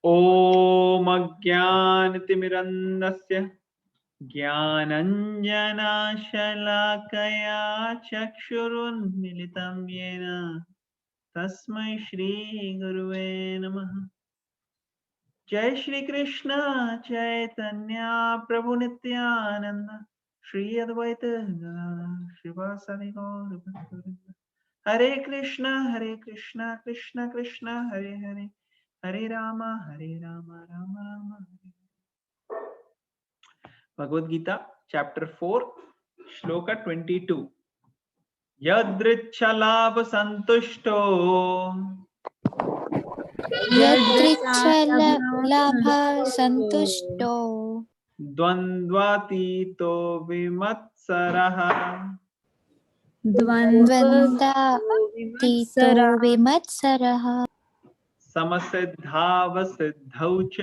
ओम अज्ञानतिमिरन्धस्य ज्ञानञ्जनशलाकया चक्षुरुन्मिलितं येन तस्मै श्रीगुरुवे नमः। जय श्री कृष्ण चैतन्य प्रभु नित्यानंद श्री अद्वैत गदाधर श्रीवासदि गौर भक्तवृंद। हरे कृष्ण कृष्ण कृष्ण हरे हरे, हरे राम राम राम हरे। भगवद गीता चैप्टर 4 श्लोक 22। यदृच्छलाभ संतुष्टो यदृच्छलाभा संतुष्टो द्वन्द्वातीतो विमत्सरः द्वन्द्वातीतो विमत्सरः समसिद्धावसिद्धौ च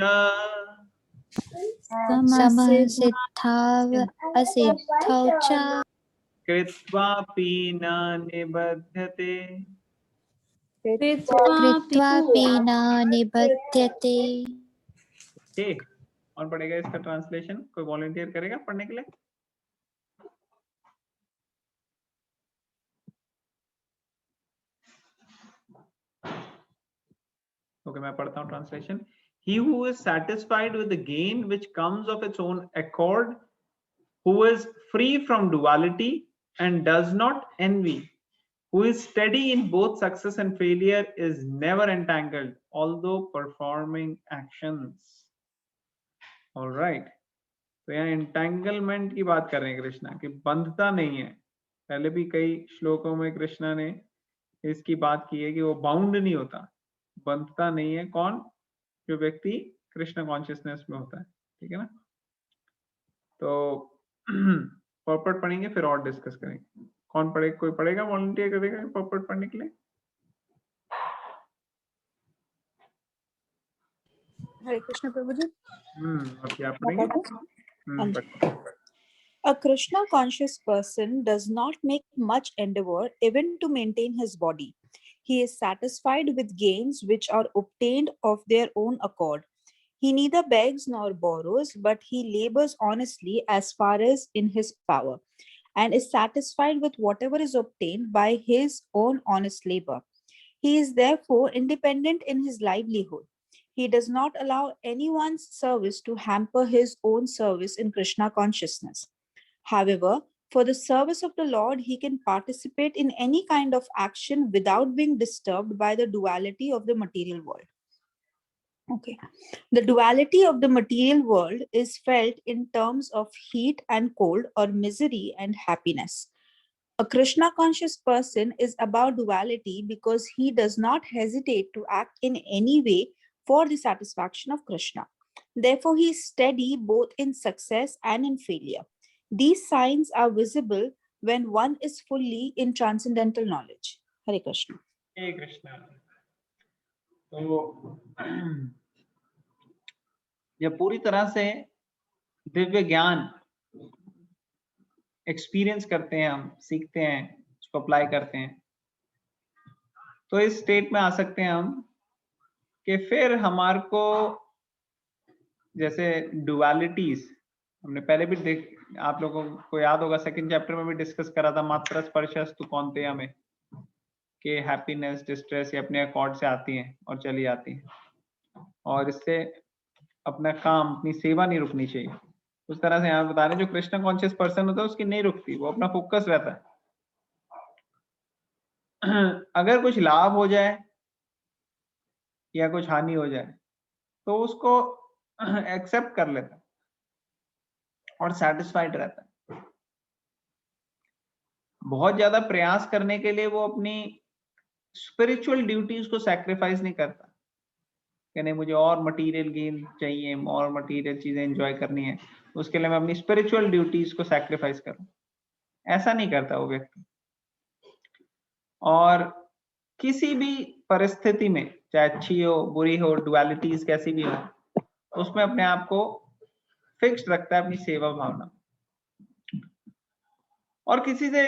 समसिद्धाव असिद्धौ च कृत्वापि न निबध्यते। कृत्वापि न निबध्यते। कौन पढ़ेगा इसका ट्रांसलेशन? कोई वॉलंटियर करेगा पढ़ने के लिए? ओके, मैं पढ़ता हूँ translation. He who is satisfied with the gain which comes of its own accord, who is free from duality and does not envy, who is steady in both success and failure, is never entangled, although performing actions. All right. तो यहाँ entanglement की बात कर रहे हैं कृष्णा कि बंधता नहीं है। पहले भी कई श्लोकों में कृष्णा ने इसकी बात की है कि वो बाउंड नहीं होता, बंधता नहीं है। कौन? जो व्यक्ति कृष्ण कॉन्शियसनेस में होता है। ठीक है ना? तो पॉपर्ट पढ़ेंगे फिर और डिस्कस करेंगे। कौन पढ़ेगा? कोई पढ़ेगा? वॉलंटियर करेगा पॉपर्ट पढ़ने के लिए? हरे कृष्ण प्रभु जी। अब क्या पढ़ेंगे? A Krishna conscious person does not make much endeavor even to maintain his body. He is satisfied with gains which are obtained of their own accord. He neither begs nor borrows, but he labors honestly as far as in his power, and is satisfied with whatever is obtained by his own honest labor. He is therefore independent in his livelihood. He does not allow anyone's service to hamper his own service in Krishna consciousness. However, for the service of the Lord, he can participate in any kind of action without being disturbed by the duality of the material world. Okay. The duality of the material world is felt in terms of heat and cold, or misery and happiness. A Krishna conscious person is about duality because he does not hesitate to act in any way for the satisfaction of Krishna. Therefore, he is steady both in success and in failure. These signs are visible when one is fully in transcendental knowledge. Hare Krishna. Hare Krishna. तो जब पूरी तरह से दिव्य ज्ञान experience करते हैं, हम सीखते हैं, उसको अप्लाई करते हैं, तो इस स्टेट में आ सकते हैं हम कि फिर हमारे को जैसे डुअलिटीज हमने पहले भी आप लोगों को याद होगा सेकंड चैप्टर में भी डिस्कस करा था, मात्र स्पर्शस्तु कौन्तेय में, कि हैप्पीनेस डिस्ट्रेस ये अपने अकॉर्ड से आती हैं और चली जाती हैं, और इससे अपना काम, अपनी सेवा नहीं रुकनी चाहिए। उस तरह से यहाँ बता रहे हैं जो कृष्ण कॉन्शियस पर्सन होता है उसकी नहीं रुकती, वो अपना फोकस रहता है। अगर कुछ लाभ हो जाए या कुछ हानि हो जाए तो उसको एक्सेप्ट कर लेता है और सेटिस्फाइड रहता है। बहुत ज्यादा प्रयास करने के लिए वो अपनी स्पिरिचुअल ड्यूटीज को सैक्रिफाइस नहीं करता कि नहीं मुझे और मटेरियल गेन चाहिए, और मटेरियल चीजें एंजॉय करनी है, उसके लिए मैं अपनी स्पिरिचुअल ड्यूटीज को सैक्रिफाइस करूं, ऐसा नहीं करता वो व्यक्ति। और किसी भी परिस्थिति में, चाहे अच्छी हो बुरी हो, डुअलिटीज कैसी भी हो, उसमें अपने आप को फिक्स्ड रखता है, अपनी सेवा भावना, और किसी से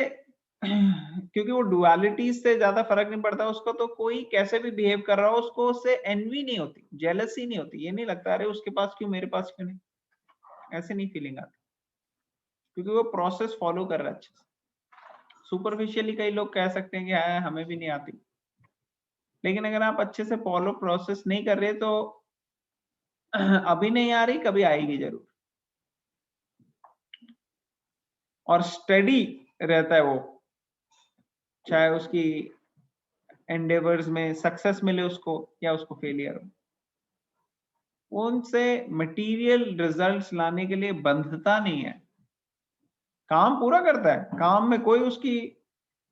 क्योंकि वो डुअलिटी से ज्यादा फर्क नहीं पड़ता उसको, तो कोई कैसे भी बिहेव कर रहा हो उसको उससे एनवी नहीं होती, जेलसी नहीं होती, ये नहीं लगता अरे उसके पास क्यों मेरे पास क्यों नहीं, ऐसे नहीं फीलिंग आती, क्योंकि वो प्रोसेस फॉलो कर रहा है अच्छे से। सुपरफिशियली कई लोग कह सकते हैं कि हाँ हमें भी नहीं आती, लेकिन अगर आप अच्छे से फॉलो प्रोसेस नहीं कर रहे तो अभी नहीं आ रही, कभी आएगी जरूर। और स्टडी रहता है वो, चाहे उसकी एंडेवर्स में सक्सेस मिले उसको या उसको फेलियर हो, उनसे मटेरियल रिजल्ट्स लाने के लिए बंधता नहीं है, काम पूरा करता है, काम में कोई उसकी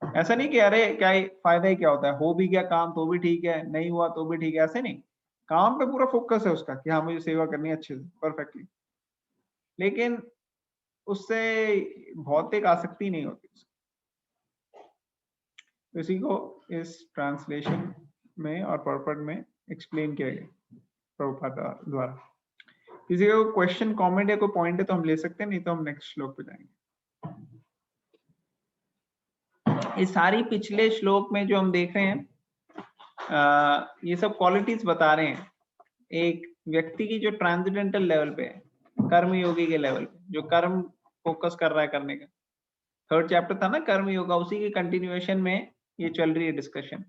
ऐसा नहीं कि अरे क्या फायदा ही क्या होता है, हो भी गया काम तो भी ठीक है, नहीं हुआ तो भी ठीक है, ऐसे नहीं, काम पे पूरा फोकस है उसका कि हाँ मुझे सेवा करनी है अच्छे से परफेक्टली, लेकिन उससे भौतिक आसक्ति नहीं होती। इसी को इस ट्रांसलेशन में और पर्पट में एक्सप्लेन किया गया प्रभुपाद द्वारा। किसी का क्वेश्चन कमेंट या कोई पॉइंट है तो हम ले सकते हैं, नहीं तो हम नेक्स्ट श्लोक पे जाएंगे। ये सारी पिछले श्लोक में जो हम देख रहे हैं ये सब क्वालिटीज बता रहे हैं एक व्यक्ति की जो ट्रांसेंडेंटल लेवल पे है, कर्म योगी के लेवल पे, जो कर्म फोकस कर रहा है करने का। थर्ड चैप्टर था ना कर्म योगा, उसी के कंटिन्यूएशन में ये चल रही है डिस्कशन।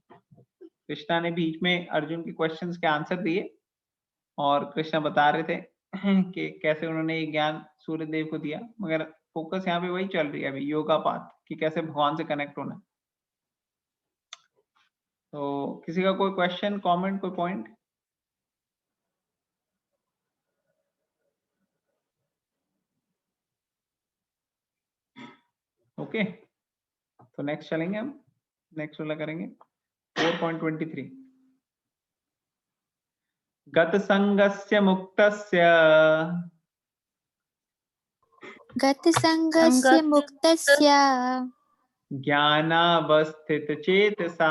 कृष्णा ने बीच में अर्जुन के क्वेश्चंस के आंसर दिए और कृष्णा बता रहे थे कि कैसे उन्होंने ये ज्ञान सूर्य देव को दिया, मगर फोकस यहाँ पे वही चल रही है अभी, योगा पाथ, कि कैसे भगवान से कनेक्ट होना है। तो किसी का कोई क्वेश्चन, कमेंट, कोई पॉइंट? ओके, तो नेक्स्ट चलेंगे हम, नेक्स्ट वाला करेंगे 4.23। गत संगस्य मुक्तस्य गतसङ्गस्य मुक्तस्य ज्ञानावस्थितचेतसा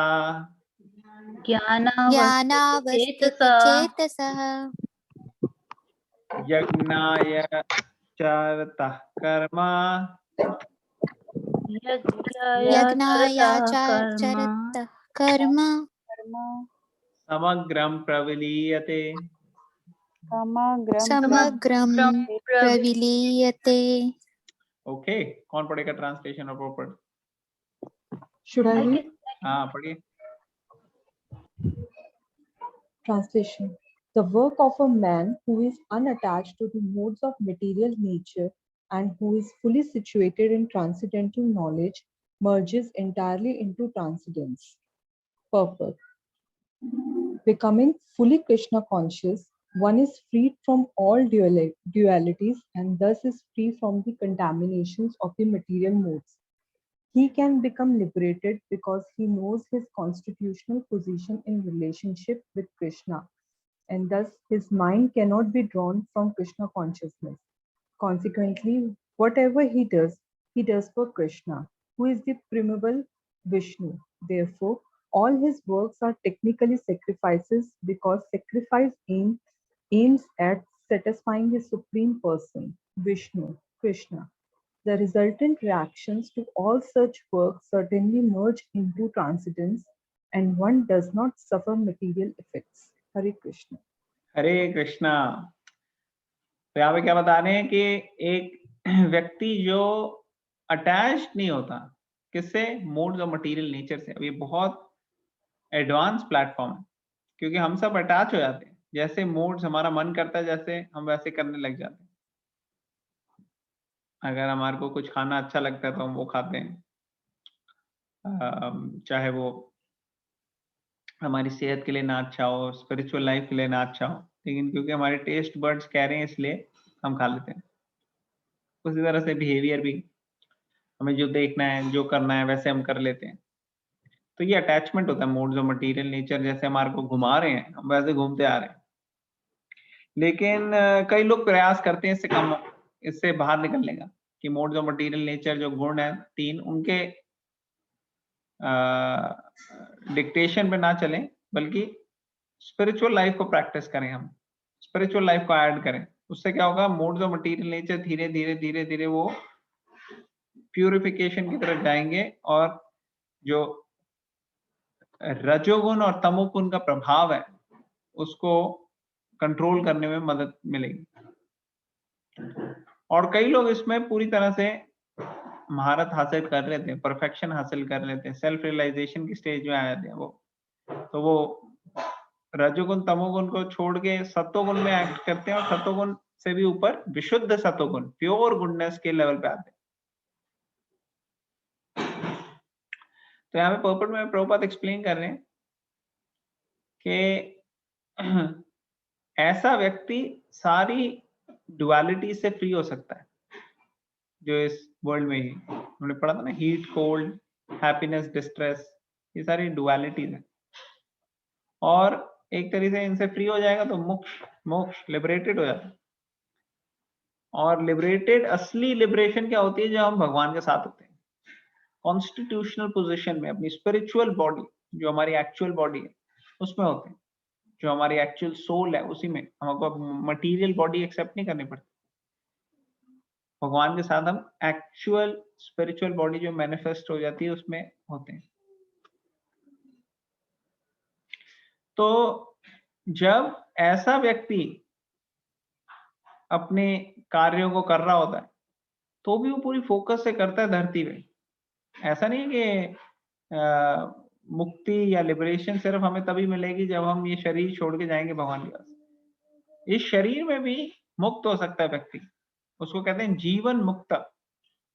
ज्ञानावस्थितचेतसः यज्ञाय चरतः कर्म यज्ञायाचरतः कर्म समग्रं प्रविलीयते। समग्रं प्रविलीयते। ओके, कौन पढ़ेगा ट्रांसलेशन और प्रॉपर? Should I read? हाँ पढ़िए। Translation. The work of a man who is unattached to the modes of material nature and who is fully situated in transcendental knowledge merges entirely into transcendence. Purport. Becoming fully Krishna conscious, one is freed from all dualities and thus is free from the contaminations of the material modes. He can become liberated because he knows his constitutional position in relationship with Krishna, and thus his mind cannot be drawn from Krishna consciousness. Consequently, whatever he does for Krishna, who is the primeval Vishnu. Therefore, all his works are technically sacrifices because sacrifice aims at satisfying the Supreme Person, Vishnu, Krishna. The resultant reactions to all such work certainly merge into transcendence, and one does not suffer material effects. Hare Krishna. हरे कृष्णा। तो यहाँ पे क्या बता रहे हैं कि एक व्यक्ति जो अटैच नहीं होता किससे, मोड्स और मटेरियल नेचर से। अब ये बहुत एडवांस प्लेटफॉर्म है, क्योंकि हम सब अटैच हो जाते हैं, जैसे मोड्स हमारा मन करता है जैसे हम वैसे करने लग जाते हैं। अगर हमारे को कुछ खाना अच्छा लगता है तो हम वो खाते हैं, चाहे वो हमारी सेहत के लिए ना अच्छा हो, स्पिरिचुअल लाइफ के लिए ना अच्छा हो, लेकिन क्योंकि हमारे टेस्ट बर्ड्स कह रहे हैं इसलिए हम खा लेते हैं। उसी तरह से बिहेवियर भी, हमें जो देखना है जो करना है वैसे हम कर लेते हैं। तो ये अटैचमेंट होता है मोड्स और मटेरियल नेचर, जैसे हमारे को घुमा रहे हैं हम वैसे घूमते आ रहे हैं। लेकिन कई लोग प्रयास करते हैं इससे बाहर निकलने का, कि मोड्स और मटेरियल नेचर जो गुण है तीन, उनके डिक्टेशन पे ना चलें, बल्कि स्पिरिचुअल लाइफ को प्रैक्टिस करें, हम स्पिरिचुअल लाइफ को ऐड करें। उससे क्या होगा, मोड्स और मटेरियल नेचर धीरे धीरे वो प्यूरिफिकेशन की तरफ जाएंगे और जो रजोगुण और तमोगुण का प्रभाव है उसको कंट्रोल करने में मदद मिलेगी। और कई लोग इसमें पूरी तरह से महारत हासिल कर लेते हैं, परफेक्शन हासिल कर लेते हैं, सेल्फ रियलाइजेशन की स्टेज में आ जाते हैं वो, तो वो रजोगुण तमोगुण को छोड़ के सत्वगुण में एक्ट करते हैं और सत्वगुण से भी ऊपर विशुद्ध सत्वगुण, प्योर गुडनेस के लेवल पे आते हैं। तो यहाँ पे पर्पट में प्रभुपाद एक्सप्लेन कर रहे हैं कि ऐसा व्यक्ति सारी डुअलिटी से फ्री हो सकता है जो इस वर्ल्ड में ही हमने पढ़ा था ना, हीट कोल्ड, हैप्पीनेस डिस्ट्रेस, ये सारी डुअलिटीज है और एक तरीके से इनसे फ्री हो जाएगा तो मोक्ष लिबरेटेड हो जाता है। और लिबरेटेड, असली लिबरेशन क्या होती है? जब हम भगवान के साथ होते हैं, कॉन्स्टिट्यूशनल पोजीशन में, अपनी स्पिरिचुअल बॉडी जो हमारी एक्चुअल बॉडी है उसमें होते हैं, जो हमारी एक्चुअल सोल है उसी में, हमको मटेरियल बॉडी एक्सेप्ट नहीं करनी पड़ती। भगवान के साथ हम एक्चुअल स्पिरिचुअल बॉडी जो मैनिफेस्ट हो जाती है उसमें होते हैं। तो जब ऐसा व्यक्ति अपने कार्यों को कर रहा होता है तो भी वो पूरी फोकस से करता है धरती पे। ऐसा नहीं कि मुक्ति या लिबरेशन सिर्फ हमें तभी मिलेगी जब हम ये शरीर छोड़ के जाएंगे भगवान के पास। इस शरीर में भी मुक्त हो सकता है व्यक्ति, उसको कहते हैं जीवन मुक्त।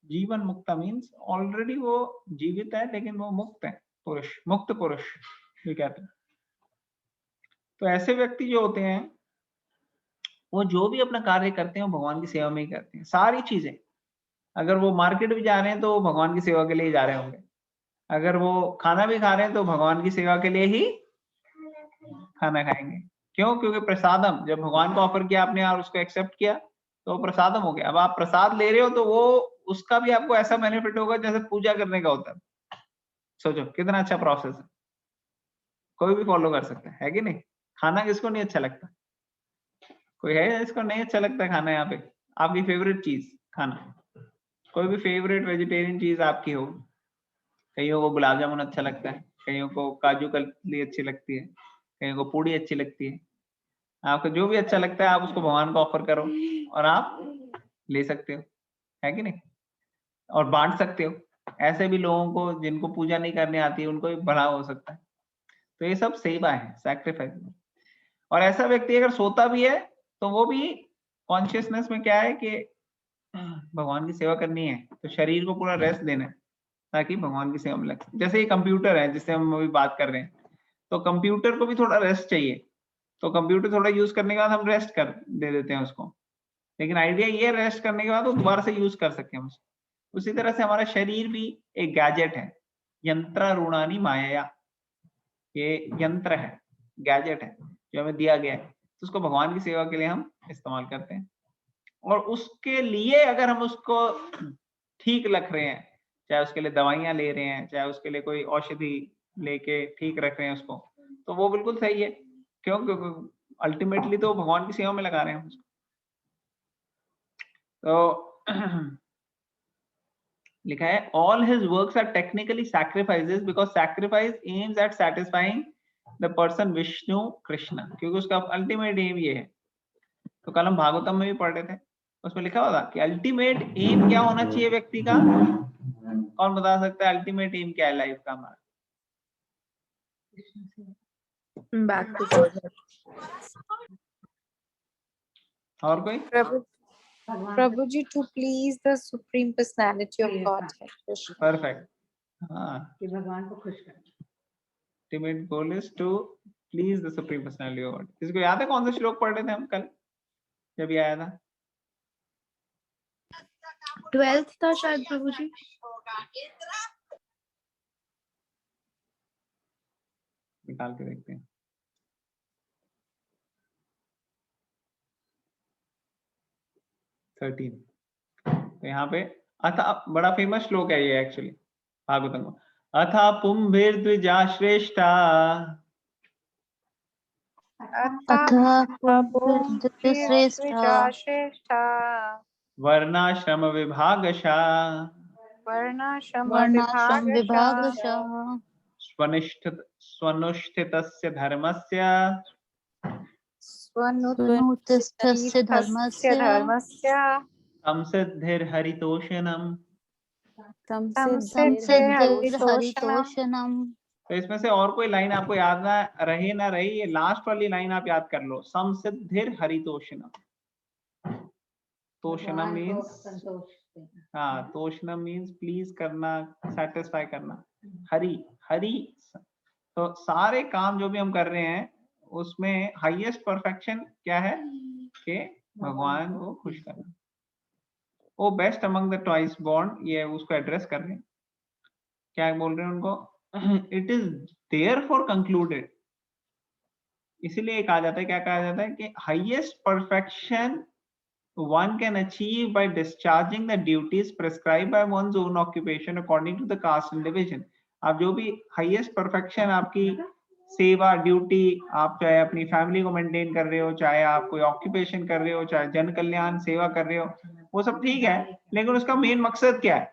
जीवन मुक्त मीन्स ऑलरेडी वो जीवित है लेकिन वो मुक्त है, पुरुष, मुक्त पुरुष ये कहते हैं। तो ऐसे व्यक्ति जो होते हैं वो जो भी अपना कार्य करते हैं वो भगवान की सेवा में ही करते हैं। सारी चीजें, अगर वो मार्केट भी जा रहे हैं तो वो भगवान की सेवा के लिए ही जा रहे होंगे, अगर वो खाना भी खा रहे हैं तो भगवान की सेवा के लिए ही खाना खाएंगे। क्यों? क्योंकि प्रसादम, जब भगवान को ऑफर किया आपने और उसको एक्सेप्ट किया तो प्रसादम हो गया। अब आप प्रसाद ले रहे हो तो वो उसका भी आपको ऐसा बेनिफिट होगा जैसे पूजा करने का होता है। सोचो कितना अच्छा प्रोसेस है, कोई भी फॉलो कर सकता है कि नहीं? खाना किसको नहीं अच्छा लगता? कोई है जिसको नहीं अच्छा लगता खाना? यहाँ पे आपकी फेवरेट चीज खाना, कोई भी फेवरेट वेजिटेरियन चीज आपकी हो। कईयों को गुलाब जामुन अच्छा लगता है, कईयों को काजू कतली अच्छी लगती है, कईयों को पूड़ी अच्छी लगती है। आपको जो भी अच्छा लगता है आप उसको भगवान को ऑफर करो और आप ले सकते हो, है कि नहीं? और बांट सकते हो। ऐसे भी लोगों को जिनको पूजा नहीं करने आती है उनको भी भला हो सकता है। तो ये सब सेवा है, सैक्रिफाइस। और ऐसा व्यक्ति अगर सोता भी है तो वो भी कॉन्शियसनेस में क्या है कि भगवान की सेवा करनी है, तो शरीर को पूरा रेस्ट देना है ताकि भगवान की सेवा में लगे। जैसे ये कंप्यूटर है जिससे हम अभी बात कर रहे हैं, तो कंप्यूटर को भी थोड़ा रेस्ट चाहिए, तो कंप्यूटर थोड़ा यूज करने के बाद हम रेस्ट कर दे देते हैं उसको, लेकिन आइडिया ये रेस्ट करने के बाद वो दोबारा से यूज कर सके हम उसको। उसी तरह से हमारा शरीर भी एक गैजेट है, यंत्रारूणानि माया, ये यंत्र है, गैजेट है जो हमें दिया गया है, तो उसको भगवान की सेवा के लिए हम इस्तेमाल करते हैं। और उसके लिए अगर हम उसको ठीक रख रहे हैं, चाहे उसके लिए दवाइयां ले रहे हैं, चाहे उसके लिए कोई औषधि लेके ठीक रख रहे हैं उसको, तो वो बिल्कुल सही है। क्यों? क्योंकि अल्टीमेटली तो भगवान की सेवा में लगा रहे हैं उसको। तो लिखा है all his works are technically sacrifices because sacrifice aims at satisfying the person Vishnu Krishna, क्योंकि उसका अल्टीमेट एम ये है। तो कल हम भागवतम में भी पढ़ रहे थे, उसमें लिखा हुआ था कि अल्टीमेट एम क्या होना चाहिए व्यक्ति का। कौन बता सकता है अल्टीमेट एम क्या है लाइफ का हमारा? Back to God. और कोई? Prabhuji, to please the Supreme Personality of Godhead, Krishna. Perfect. हाँ, कि भगवान को खुश करना। Ultimate goal is to please the supreme personality of God. किसको याद है कौन सा श्लोक पढ़ रहे थे हम कल जब ये आया था? 12th था शायद प्रभुजी। निकाल के देखते हैं। तो यहाँ पे अथ, बड़ा फेमस श्लोक है ये एक्चुअली भागवतम में। अथा पुंभिर्द्विजा श्रेष्ठा श्रेष्ठा वर्णाश्रम विभागशा वर्णाश्रम वर्णाश्रम विभागशः विभागशः स्वनुष्ठितस्य धर्मस्य स्वनुतिष्ठस्य स्वनुतिष्ठस्य धर्मस्य धर्मस्य संसिद्धिर्हरितोषणम्। संसिद्धिर्हरितोषणम्। हरितोषणम्। तो इसमें से और कोई लाइन आपको याद ना रहे, ये लास्ट वाली लाइन आप याद कर लो, संसिद्धिर्हरितोषणम्। तोषणम मीन्स, हाँ, तोषणम मीन्स प्लीज करना, सेटिस्फाई करना। हरि, हरि, तो सारे काम जो भी हम कर रहे हैं उसमें हाईएस्ट परफेक्शन क्या है कि भगवान को खुश करना। वो best among the twice born, ये उसको एड्रेस कर रहे हैं। क्या बोल रहे हैं उनको? इट इज देयरफॉर कंक्लूडेड, इसीलिए कहा जाता है, क्या कहा जाता है कि highest perfection one can achieve by discharging the duties prescribed by one's own occupation according to the caste and division। आप जो भी highest perfection आपकी सेवा ड्यूटी, आप चाहे अपनी फैमिली को मेंटेन कर रहे हो, चाहे आप कोई ऑक्यूपेशन कर रहे हो, चाहे जन कल्याण सेवा कर रहे हो, वो सब ठीक है, लेकिन उसका मेन मकसद क्या है?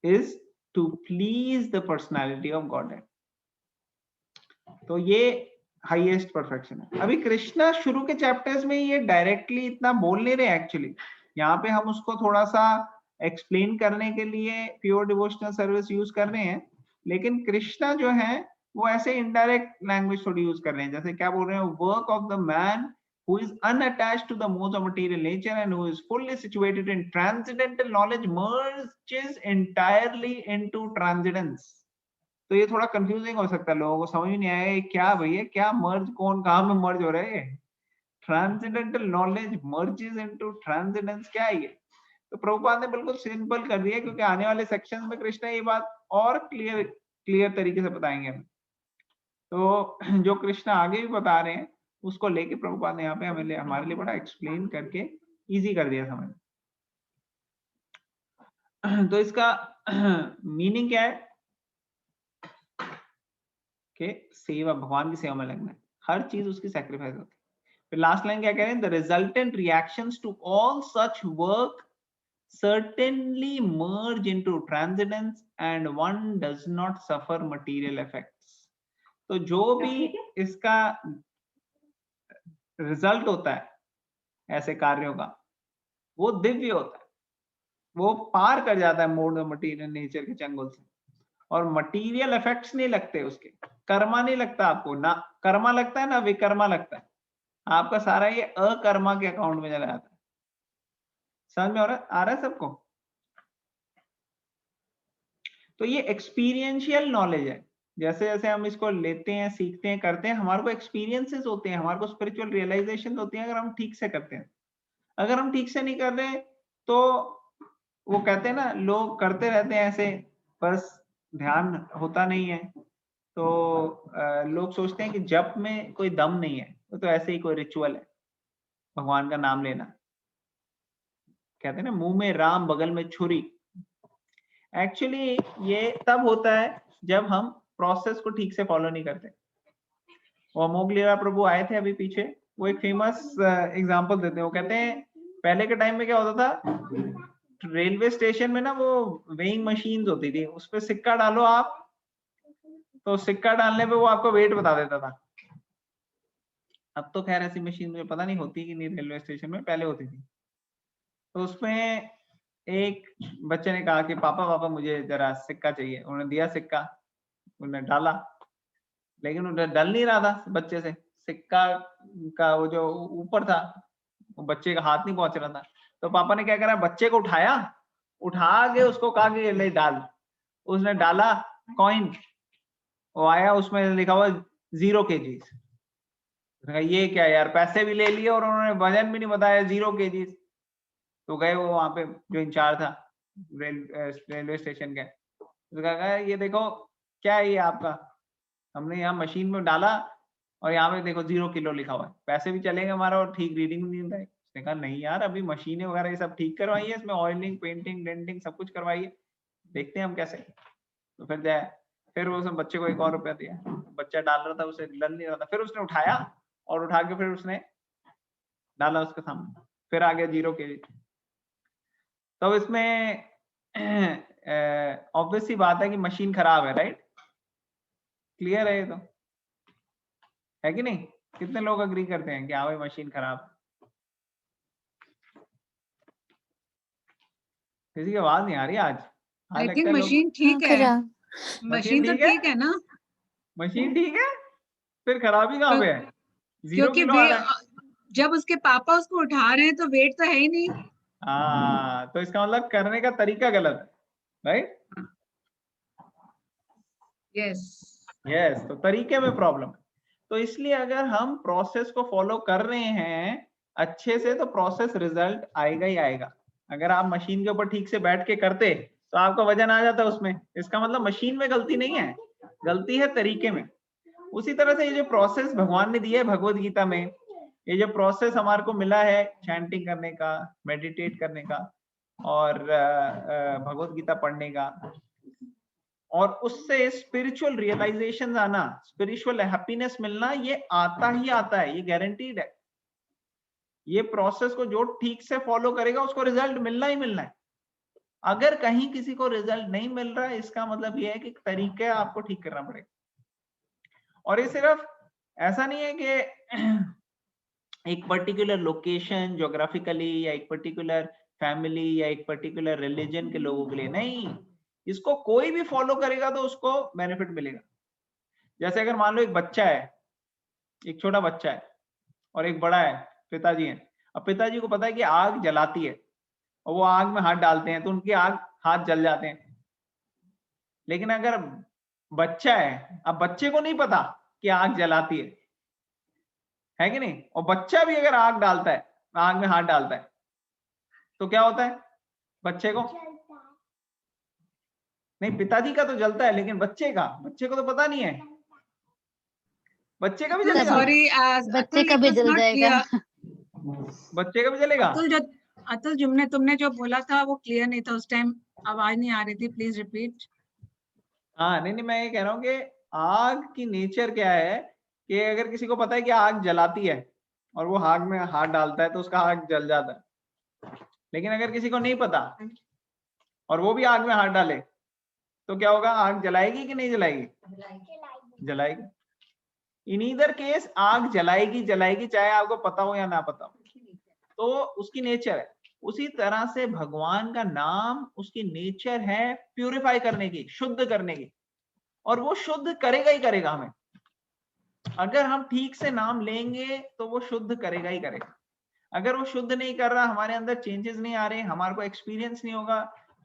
is to please the personality of Godhead। तो ये हाईएस्ट परफेक्शन है। अभी कृष्णा शुरू के चैप्टर्स में ये डायरेक्टली इतना बोल नहीं रहे एक्चुअली, यहाँ पे हम उसको थोड़ा सा एक्सप्लेन करने के लिए प्योर डिवोशनल सर्विस यूज कर रहे हैं, लेकिन कृष्णा जो है वो ऐसे इनडायरेक्ट लैंग्वेज थोड़ी यूज कर रहे हैं। जैसे क्या बोल रहे हैं? Work of the man who is unattached to the modes of material nature and who is fully situated in transcendental knowledge merges entirely into transcendence। तो ये थोड़ा कंफ्यूजिंग हो सकता है, लोगों को समझ नहीं आया क्या भैया, क्या मर्ज, कौन कहाँ में मर्ज हो रहे हैं? Transcendental knowledge merges into transcendence, क्या है ये? तो प्रभुपाद ने बिल्कुल सिंपल कर दिया, क्योंकि आने वाले सेक्शंस में कृष्णा ये बात और क्लियर तरीके से बताएंगे हमें। तो जो कृष्णा आगे भी बता रहे हैं उसको लेके प्रभुपाद ने यहाँ पे हमारे लिए बड़ा एक्सप्लेन करके इजी कर दिया समझ। तो इसका मीनिंग क्या है कि सेवा, भगवान की सेवा में लगना है, हर चीज उसकी सैक्रिफाइस होती है। फिर लास्ट लाइन क्या कह रहे हैं? The resultant reactions to all such work certainly merge into transcendence and one does not suffer material effects। तो जो भी इसका रिजल्ट होता है ऐसे कार्यों का, वो दिव्य होता है, वो पार कर जाता है मोड ऑफ मटीरियल नेचर के चंगुल से, और मटीरियल इफेक्ट्स नहीं लगते उसके, कर्मा नहीं लगता आपको, ना कर्मा लगता है ना विकर्मा लगता है, आपका सारा ये अकर्मा के अकाउंट में चला जाता है। समझ में आ रहा है सबको? तो ये एक्सपीरियंशियल नॉलेज है, जैसे जैसे हम इसको लेते हैं, सीखते हैं, करते हैं, हमारे को एक्सपीरियंसेस होते हैं, हमारे को स्पिरिचुअल रियलाइजेशन होती है, अगर हम ठीक से करते हैं। अगर हम ठीक से नहीं कर रहे तो वो कहते हैं ना, लोग करते रहते हैं ऐसे, बस ध्यान होता नहीं है, तो लोग सोचते हैं कि जप में कोई दम नहीं है, वो तो ऐसे ही कोई रिचुअल है, भगवान का नाम लेना। कहते हैं ना, मुंह में राम बगल में छुरी। एक्चुअली ये तब होता है जब हम प्रोसेस को ठीक से फॉलो नहीं करते। और अमोघ लीला प्रभु आए थे अभी पीछे, वो एक फेमस एग्जांपल देते हैं। वो कहते हैं पहले के टाइम में क्या होता था, रेलवे स्टेशन में ना वो वेइंग मशीन्स होती थी, उस पर सिक्का डालो आप, तो सिक्का डालने पे वो आपको वेट बता देता था। अब तो खैर ऐसी मशीन मुझे पता नहीं होती कि नहीं, रेलवे स्टेशन में पहले होती थी। तो उसमें एक बच्चे ने कहा कि पापा पापा मुझे जरा सिक्का चाहिए। उन्होंने दिया सिक्का, उन्होंने डाला, लेकिन उन्हें डल नहीं रहा था बच्चे से, सिक्का का वो जो ऊपर था वो बच्चे का हाथ नहीं पहुंच रहा था। तो पापा ने क्या करा, बच्चे को उठाया, उठा के उसको कहा कि ले डाल। उसने डाला कॉइन, वो आया, उसमें लिखा हुआ 0 kg। ये क्या यार, पैसे भी ले लिए और उन्होंने वजन भी नहीं बताया, 0 kg। तो गए वो वहां पे जो इंचार्ज था रेलवे स्टेशन के, उसने कहा ये देखो क्या है ये आपका, हमने यहाँ मशीन में डाला और यहाँ पे देखो 0 किलो लिखा हुआ है, पैसे भी चलेंगे हमारा और ठीक रीडिंग नहीं होता है। उसने कहा नहीं यार, अभी मशीनें वगैरह ये सब ठीक करवाइए, इसमें ऑयलिंग, पेंटिंग, डेंटिंग सब कुछ करवाइए, देखते हैं हम कैसे। तो फिर जाए, फिर उसने बच्चे को 1 और रुपया दिया, बच्चा डाल रहा था, उसे डल नहीं रहा था, फिर उसने उठाया और उठा के फिर उसने डाला उसके सामने, फिर आ गया 0 kg। तो इसमें ऑब्वियस सी बात है कि मशीन खराब है, राइट? क्लियर है ये तो, है कि नहीं? कितने लोग अग्री करते हैं कि हाँ भाई मशीन खराब है? किसी की आवाज नहीं आ रही आज आई लगता थिंक है लोग। मशीन ठीक है, खराब। मशीन तो ठीक है? ठीक है ना, मशीन ठीक है, फिर खराबी कहाँ पे है? 0 क्योंकि किलो आ रहा है। जब उसके पापा उसको उठा रहे हैं तो वेट तो है ही नहीं। हाँ, तो इसका मतलब करने का तरीका गलत है, राइट? यस यस, तो तरीके में प्रॉब्लम है। तो इसलिए अगर हम प्रोसेस को फॉलो कर रहे हैं अच्छे से तो प्रोसेस रिजल्ट आएगा ही आएगा। अगर आप मशीन के ऊपर ठीक से बैठ के करते तो आपका वजन आ जाता उसमें, इसका मतलब मशीन में गलती नहीं है, गलती है तरीके में। उसी तरह से ये जो प्रोसेस भगवान ने दिया है भगवत गीता में, ये जो प्रोसेस हमारे को मिला है चैंटिंग करने का, मेडिटेट करने का और भगवत गीता पढ़ने का, और उससे स्पिरिचुअल रियलाइजेशन आना, स्पिरिचुअल हैप्पीनेस मिलना, ये आता ही आता है, ये गारंटीड है। ये प्रोसेस को जो ठीक से फॉलो करेगा उसको रिजल्ट मिलना ही मिलना है। अगर कहीं किसी को रिजल्ट नहीं मिल रहा है इसका मतलब ये है कि तरीका आपको ठीक करना पड़ेगा। और ये सिर्फ ऐसा नहीं है कि एक पर्टिकुलर लोकेशन ज्योग्राफिकली या एक पर्टिकुलर फैमिली या एक पर्टिकुलर रिलीजन के लोगों के लिए नहीं, इसको कोई भी फॉलो करेगा तो उसको बेनिफिट मिलेगा। जैसे अगर मान लो एक बच्चा है, एक छोटा बच्चा है और एक बड़ा है, पिताजी हैं। अब पिताजी को पता है कि आग जलाती है और वो आग में हाथ डालते हैं तो उनकी आग हाथ जल जाते हैं। लेकिन अगर बच्चा है, अब बच्चे को नहीं पता कि आग जलाती है कि नहीं, और बच्चा भी अगर आग डालता है, आग में हाथ डालता है तो क्या होता है? बच्चे को नहीं, पिताजी का तो जलता है लेकिन बच्चे को तो पता नहीं है, बच्चे का भी जलेगा। सॉरी बच्चे का भी जल जाएगा। बच्चे का भी जलेगा। अतुल तुमने जो बोला था वो क्लियर नहीं था उस टाइम, आवाज नहीं आ रही थी, प्लीज रिपीट। हाँ नहीं, मैं ये कह रहा हूँ कि आग की नेचर क्या है कि अगर किसी को पता है कि आग जलाती है और वो आग में हाथ डालता है तो उसका आग जल जाता है। लेकिन अगर किसी को नहीं पता और वो भी आग में हाथ डाले तो क्या होगा? आग जलाएगी कि नहीं जलाएगी? जलाएगी। इन ईदर केस आग जलाएगी जलाएगी, चाहे आपको पता हो या ना पता हो, तो उसकी नेचर है। उसी तरह से भगवान का नाम, उसकी नेचर है प्यूरिफाई करने की, शुद्ध करने की, और वो शुद्ध करेगा ही करेगा हमें। अगर हम ठीक से नाम लेंगे तो वो शुद्ध करेगा ही करेगा। अगर वो शुद्ध नहीं कर रहा, हमारे अंदर चेंजेस नहीं आ रहे, हमारे को एक्सपीरियंस नहीं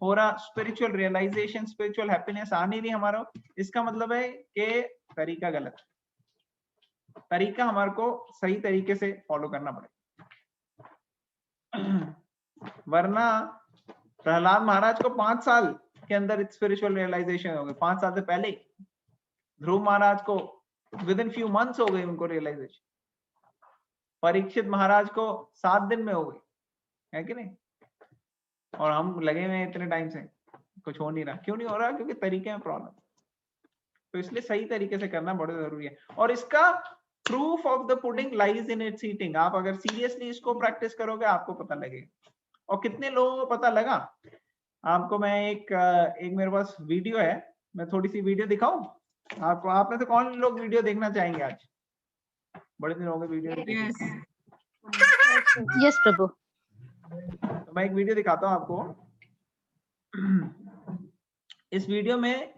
हो रहा स्पिरिचुअल रियलाइजेशन, स्पिरिचुअल हैप्पीनेस आ नहीं रही हमारा, इसका मतलब है कि तरीका गलत है। तरीका हमारे को सही तरीके से फॉलो करना पड़ेगा। वरना प्रहलाद महाराज को 5 साल के अंदर स्पिरिचुअल रियलाइजेशन हो गई, 5 साल से पहले। ध्रुव महाराज को विद इन फ्यू मंथ्स हो गई उनको रियलाइजेशन। परीक्षित महाराज को 7 दिन में हो गई, है कि नहीं? और हम लगे हुए इतने टाइम से, कुछ हो नहीं रहा। क्यों नहीं हो रहा? क्योंकि तरीके में प्रॉब्लम। तो इसलिए सही तरीके से करना बहुत जरूरी है। और इसका proof of the pudding lies in its eating. आप अगर सीरियसली इसको प्रैक्टिस करोगे आपको पता लगेगा। और कितने लोगों को पता लगा आपको, मैं एक मेरे पास वीडियो है, मैं थोड़ी सी वीडियो दिखाऊं आपको। आप में से कौन लोग वीडियो देखना चाहेंगे? आज बड़े दिन हो गए वीडियो नहीं देखी। यस प्रभु। तो मैं एक वीडियो दिखाता हूं आपको। इस वीडियो में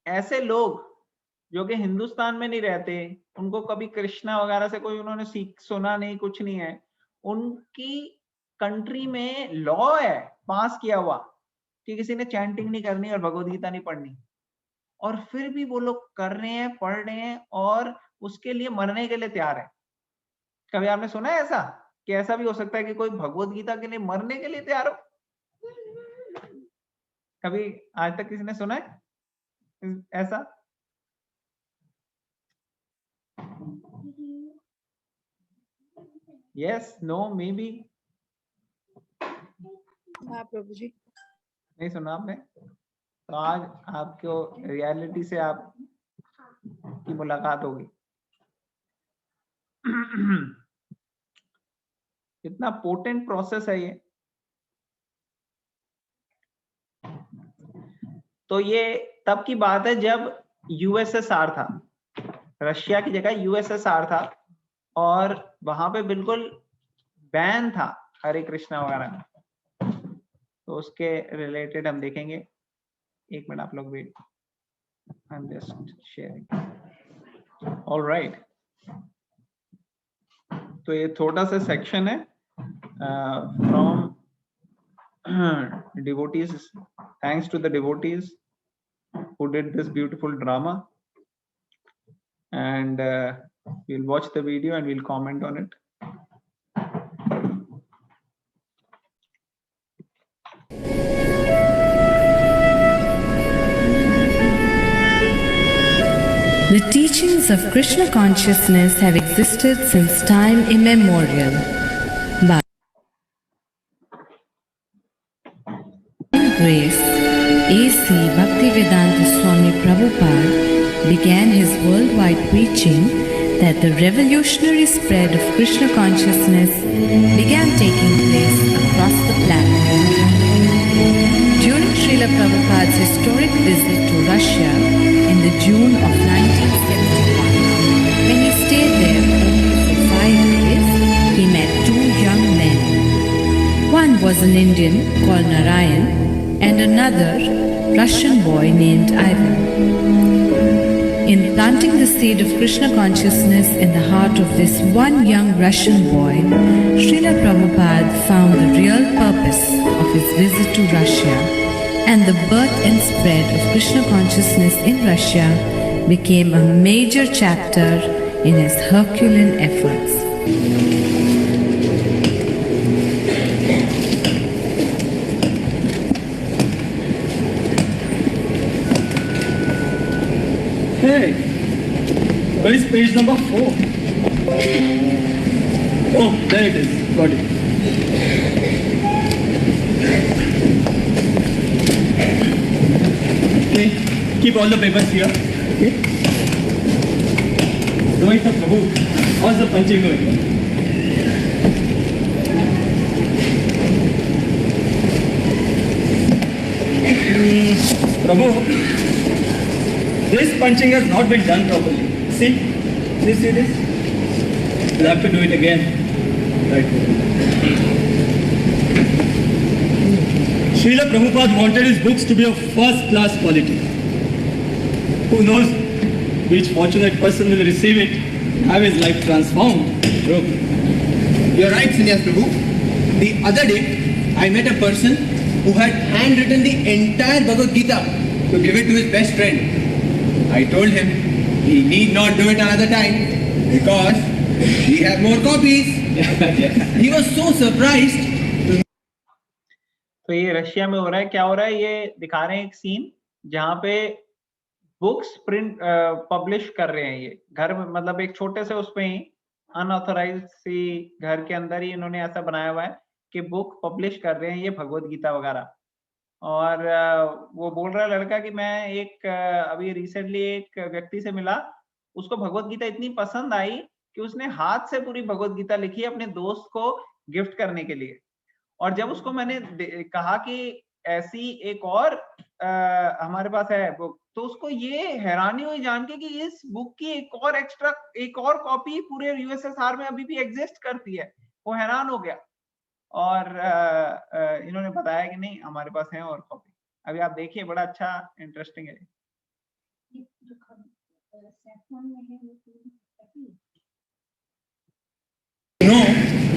ऐसे लोग जो कि हिंदुस्तान में नहीं रहते, उनको कभी कृष्णा वगैरह से कोई उन्होंने सुना नहीं, कुछ नहीं है, उनकी कंट्री में लॉ है पास किया हुआ कि किसी ने चैंटिंग नहीं करनी और भगवद गीता नहीं पढ़नी, और फिर भी वो लोग कर रहे हैं, पढ़ रहे हैं और उसके लिए मरने के लिए तैयार है। कभी आपने सुना है ऐसा कि ऐसा भी हो सकता है कि कोई भगवद गीता के लिए मरने के लिए तैयार हो? कभी आज तक किसी ने सुना है ऐसा? Yes, no, maybe? हाँ प्रभु जी। नहीं सुना आपने? तो आज आपको रियलिटी से आप की मुलाकात होगी। कितना पोटेंट प्रोसेस है ये। तो ये तब की बात है जब यूएसएसआर था, रशिया की जगह यूएसएसआर था, और वहां पे बिल्कुल बैन था हरे कृष्णा वगैरह। तो उसके रिलेटेड हम देखेंगे। एक मिनट आप लोग wait, I am just sharing. Alright, तो ये थोड़ा सा सेक्शन है from devotees. Thanks to the devotees who did this beautiful drama, and we'll watch the video and we'll comment on it. The teachings of Krishna consciousness have existed since time immemorial. But in grace, A.C. Bhaktivedanta Swami Prabhupada began his worldwide preaching that the revolutionary spread of Krishna consciousness began taking place across the planet. During Srila Prabhupada's historic visit to Russia in the June of 1971, when he stayed there only for 5 days, he met 2 young men. One was an Indian called Narayan and another Russian boy named Ivan. In planting the seed of Krishna consciousness in the heart of this one young Russian boy, Srila Prabhupada found the real purpose of his visit to Russia, and the birth and spread of Krishna consciousness in Russia became a major chapter in his Herculean efforts. Hey, where is page number 4? Oh, there it is. Got it. Okay, keep all the papers here. Okay. Rohita Prabhu, how's the punching going? Prabhu, this punching has not been done properly. See this? You'll have to do it again. Right. Srila Prabhupada wanted his books to be of first class quality. Who knows which fortunate person will receive it and have his life transformed. Bro, you're right, Sannyas Prabhu. The other day, I met a person who had handwritten the entire Bhagavad Gita to give it to his best friend. I told him he need not do it another time because we have more copies. He was so surprised. तो ये Russia में हो रहा है, क्या हो रहा है, ये दिखा रहे हैं एक सीन जहाँ पे बुक्स प्रिंट पब्लिश कर रहे हैं। ये घर में, मतलब एक छोटे से उसमें ही अनऑथराइज्ड सी घर के अंदर ही इन्होंने ऐसा बनाया हुआ है कि बुक पब्लिश कर रहे हैं ये भगवत गीता वगैरह। और वो बोल रहा है लड़का कि मैं एक अभी रिसेंटली एक व्यक्ति से मिला, उसको भगवत गीता इतनी पसंद आई कि उसने हाथ से पूरी भगवत गीता लिखी अपने दोस्त को गिफ्ट करने के लिए। और जब उसको मैंने कहा कि ऐसी एक और हमारे पास है बुक, तो उसको ये हैरानी हुई जान के कि इस बुक की एक और कॉपी पूरे यूएसएसआर में अभी भी एग्जिस्ट करती है। वो हैरान हो गया और इन्होंने बताया कि नहीं, हमारे पास है और कॉपी। अभी आप देखिए, बड़ा अच्छा इंटरेस्टिंग है। No,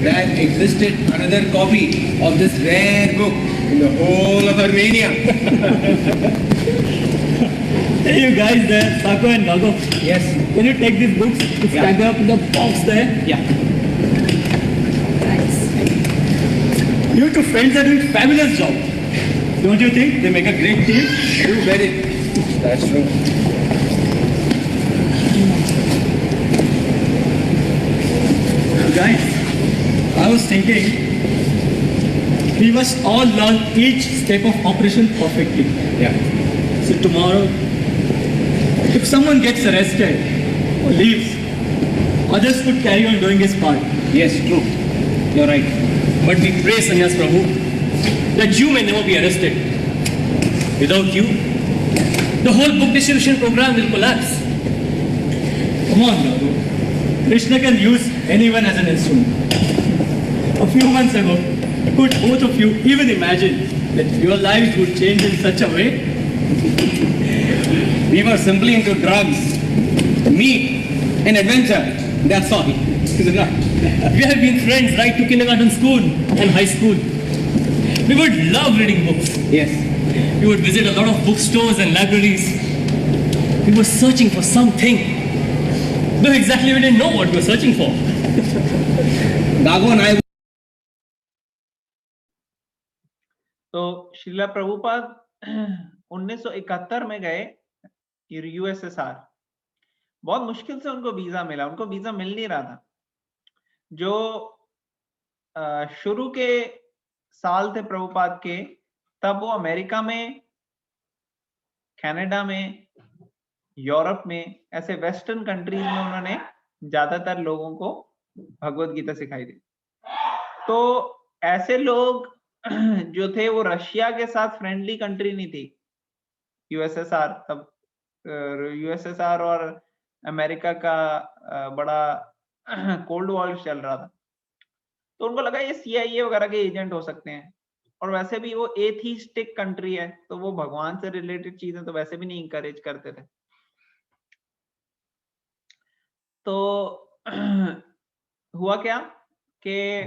there existed another copy of this rare book in the whole of Armenia. Hey, you guys there, Sako and Gago. Yes. Can you take these books to stack them up in the box there? Yeah. You two friends are doing fabulous job. Don't you think they make a great team? You bet it. That's true. Guys, I was thinking we must all learn each step of operation perfectly. Yeah. So tomorrow, if someone gets arrested or leaves, others could carry on doing his part. Yes, true. You're right. But we pray, Sannyas Prabhu, that you may never be arrested. Without you, the whole book distribution program will collapse. Come on, Raghu. Krishna can use anyone as an instrument. A few months ago, could both of you even imagine that your lives would change in such a way? We were simply into drugs, meat, and adventure. That's all. Is it not? We have been friends right to kindergarten school and high school. We would love reading books. Yes. We would visit a lot of bookstores and libraries. We were searching for something. Though exactly we didn't know what we were searching for. Raghu and I. तो श्रीला प्रभुपाद 1971 में गए USSR. बहुत मुश्किल से उनको visa मिला, उनको visa मिल नहीं रहा था। जो शुरू के साल थे प्रभुपाद के, तब वो अमेरिका में, कनाडा में, यूरोप में, ऐसे वेस्टर्न कंट्रीज में उन्होंने ज्यादातर लोगों को भगवत गीता सिखाई थी। तो ऐसे लोग जो थे वो रशिया के साथ फ्रेंडली कंट्री नहीं थी, यूएसएसआर। तब यूएसएसआर और अमेरिका का बड़ा कोल्ड वॉर चल रहा था। तो उनको लगा ये CIA वगैरह के एजेंट हो सकते हैं, और वैसे भी वो एथीस्टिक कंट्री है, तो वो भगवान से रिलेटेड चीजें तो वैसे भी नहीं इंकरेज करते थे। तो हुआ क्या कि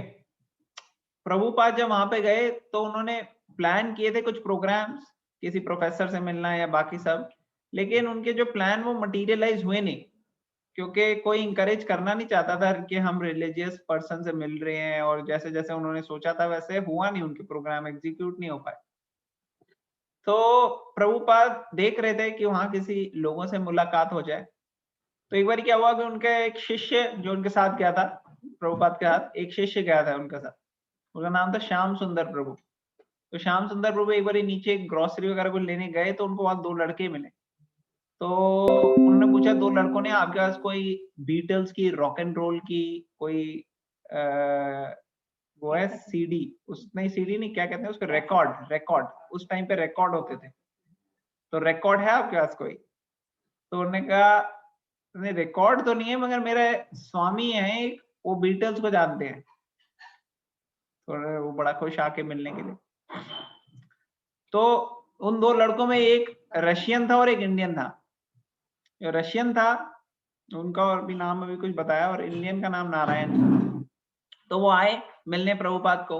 प्रभुपाद जब वहां पे गए तो उन्होंने प्लान किए थे कुछ प्रोग्राम्स, किसी प्रोफेसर से मिलना या बाकी सब, लेकिन उनके जो प्लान वो मटेरियलाइज हुए नहीं, क्योंकि कोई इंकरेज करना नहीं चाहता था कि हम रिलीजियस पर्सन से मिल रहे हैं, और जैसे जैसे उन्होंने सोचा था वैसे हुआ नहीं, उनके प्रोग्राम एग्जीक्यूट नहीं हो पाए। तो प्रभुपाद देख रहे थे कि वहां किसी लोगों से मुलाकात हो जाए। तो एक बार क्या हुआ कि उनका एक शिष्य जो उनके साथ गया था, प्रभुपाद के साथ एक शिष्य गया था उनके साथ, उसका नाम था श्याम सुंदर प्रभु। तो श्याम सुंदर प्रभु एक बार नीचे ग्रोसरी वगैरह को लेने गए, तो उनको वहां 2 लड़के मिले। तो उन्होंने पूछा, 2 लड़कों ने, आपके पास कोई बीटल्स की, रॉक एंड रोल की कोई वो है CD, उस नहीं CD नहीं, क्या कहते हैं उसको, रिकॉर्ड, उस टाइम पे रिकॉर्ड होते थे, तो रिकॉर्ड है आपके पास कोई? तो उन्होंने कहा नहीं, रिकॉर्ड तो नहीं है, मगर मेरे स्वामी हैं वो बीटल्स को जानते हैं। तो वो बड़ा खुश आके मिलने के लिए। तो उन 2 लड़कों में एक रशियन था और एक इंडियन था। जो रशियन था उनका और भी नाम अभी कुछ बताया, और इंडियन का नाम नारायण। तो वो आए मिलने प्रभुपाद को।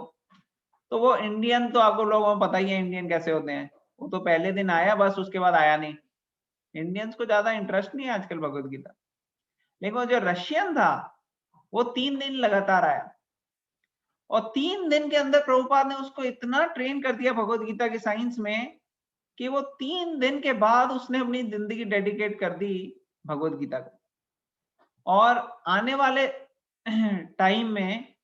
तो वो इंडियन तो आपको लोगों को पता ही है इंडियन कैसे होते हैं, वो तो पहले दिन आया बस, उसके बाद आया नहीं। इंडियंस को ज्यादा इंटरेस्ट नहीं है आजकल भगवत गीता। लेकिन जो रशियन था वो 3 दिन लगातार आया, और 3 दिन के अंदर प्रभुपाद ने उसको इतना ट्रेन कर दिया भगवत गीता की साइंस में कि वो 3 दिन के बाद उसने अपनी जिंदगी डेडिकेट कर दी भगवत गीता को। और आने वाले टाइम में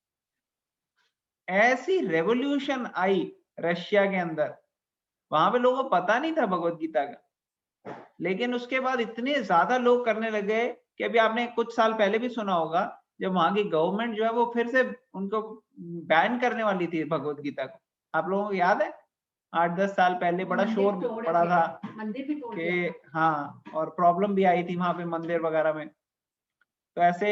ऐसी रेवोल्यूशन आई रशिया के अंदर, वहां पे लोगों को पता नहीं था भगवत गीता का, लेकिन उसके बाद इतने ज्यादा लोग करने लगे कि अभी आपने कुछ साल पहले भी सुना होगा, जब वहां की गवर्नमेंट जो है वो फिर से उनको बैन करने वाली थी भगवत गीता को। आप लोगों को याद है 8-10 साल पहले बड़ा शोर पड़ा था कि हाँ, और प्रॉब्लम भी आई थी वहां पे मंदिर वगैरह में। तो ऐसे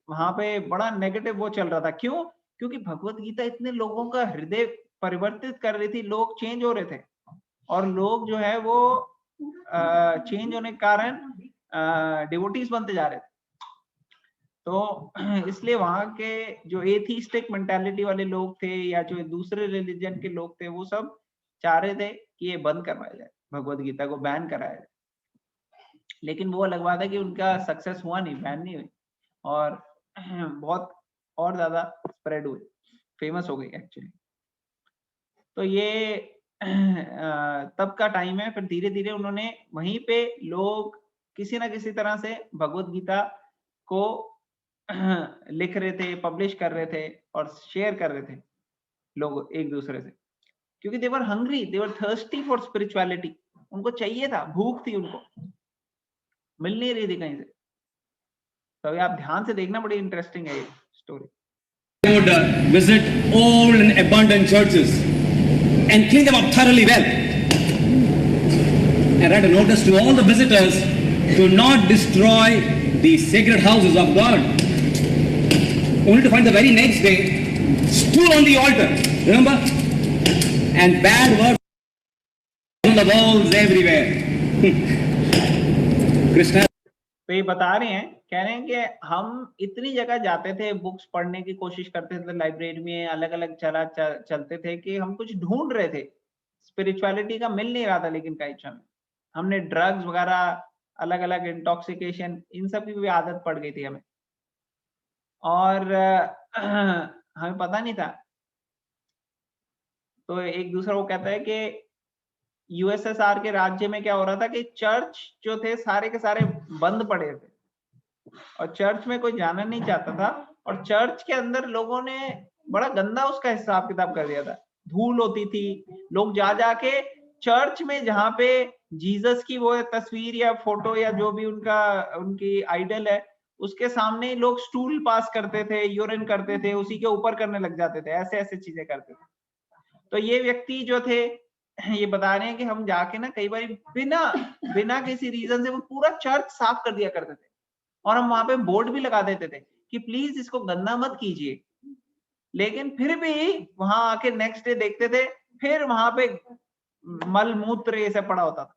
वहां पे बड़ा नेगेटिव वो चल रहा था। क्यों? क्योंकि भगवत गीता इतने लोगों का हृदय परिवर्तित कर रही थी, लोग चेंज हो रहे थे, और लोग जो है वो चेंज होने के कारण डिवोटीज बनते जा रहे थे। तो इसलिए वहां के जो एथीस्टिक मेंटालिटी वाले लोग थे या जो दूसरे रिलीजन के लोग थे, वो सब चाह रहे थे कि ये बंद करवाया जाए, भगवत गीता को बैन कराया जाए। लेकिन वो अलग बात है कि उनका सक्सेस हुआ नहीं, बैन नहीं हुई, और बहुत और ज्यादा स्प्रेड हुई, फेमस हो गई एक्चुअली। तो ये तब का टाइम है। फिर धीरे धीरे उन्होंने वहीं पे लोग किसी ना किसी तरह से भगवत गीता को लिख रहे थे, पब्लिश कर रहे थे और शेयर कर रहे थे लोग एक दूसरे से, क्योंकि they were hungry, they were thirsty for spirituality. उनको चाहिए था, भूख थी, उनको मिल नहीं रही थी कहीं से। तो अभी आप ध्यान से देखना, बड़ी इंटरेस्टिंग है ये story. They would visit old and abandoned churches and clean them up thoroughly well. and write a notice to all the visitors to not destroy the sacred houses of God. Only to find the very next day, stool on the altar, remember? And bad words on the walls everywhere. Krishna. तो ये बता रहे हैं, कह रहे हैं कि हम इतनी जगह जाते थे, बुक्स पढ़ने की कोशिश करते थे, लाइब्रेरी में अलग अलग चलते थे कि हम कुछ ढूंढ रहे थे, स्पिरिचुअलिटी का मिल नहीं रहा था। लेकिन कई समय हमने ड्रग्स वगैरह, अलग अलग इंटॉक्सिकेशन, इन सब की भी आदत पड़ गई थी हमें, और हमें पता नहीं था। तो एक दूसरा वो कहता है कि यूएसएसआर के राज्य में क्या हो रहा था कि चर्च जो थे सारे के सारे बंद पड़े थे और चर्च में कोई जाना नहीं चाहता था, और चर्च के अंदर लोगों ने बड़ा गंदा उसका हिसाब किताब कर दिया था। धूल होती थी, लोग जा जाके चर्च में जहाँ पे जीसस की वो तस्वीर या फोटो या जो भी उनकी आइडल है, उसके सामने लोग स्टूल पास करते थे, यूरिन करते थे, उसी के ऊपर करने लग जाते थे, ऐसे ऐसे चीजें करते थे। तो ये व्यक्ति जो थे ये बता रहे हैं कि हम जाके ना कई बार बिना किसी रीजन से वो पूरा चर्च साफ कर दिया करते थे, और हम वहां पे बोर्ड भी लगा देते थे कि प्लीज इसको गंदा मत कीजिए। लेकिन फिर भी वहां आके नेक्स्ट डे देखते थे, फिर वहां पे मल मूत्र ये सब पड़ा होता था।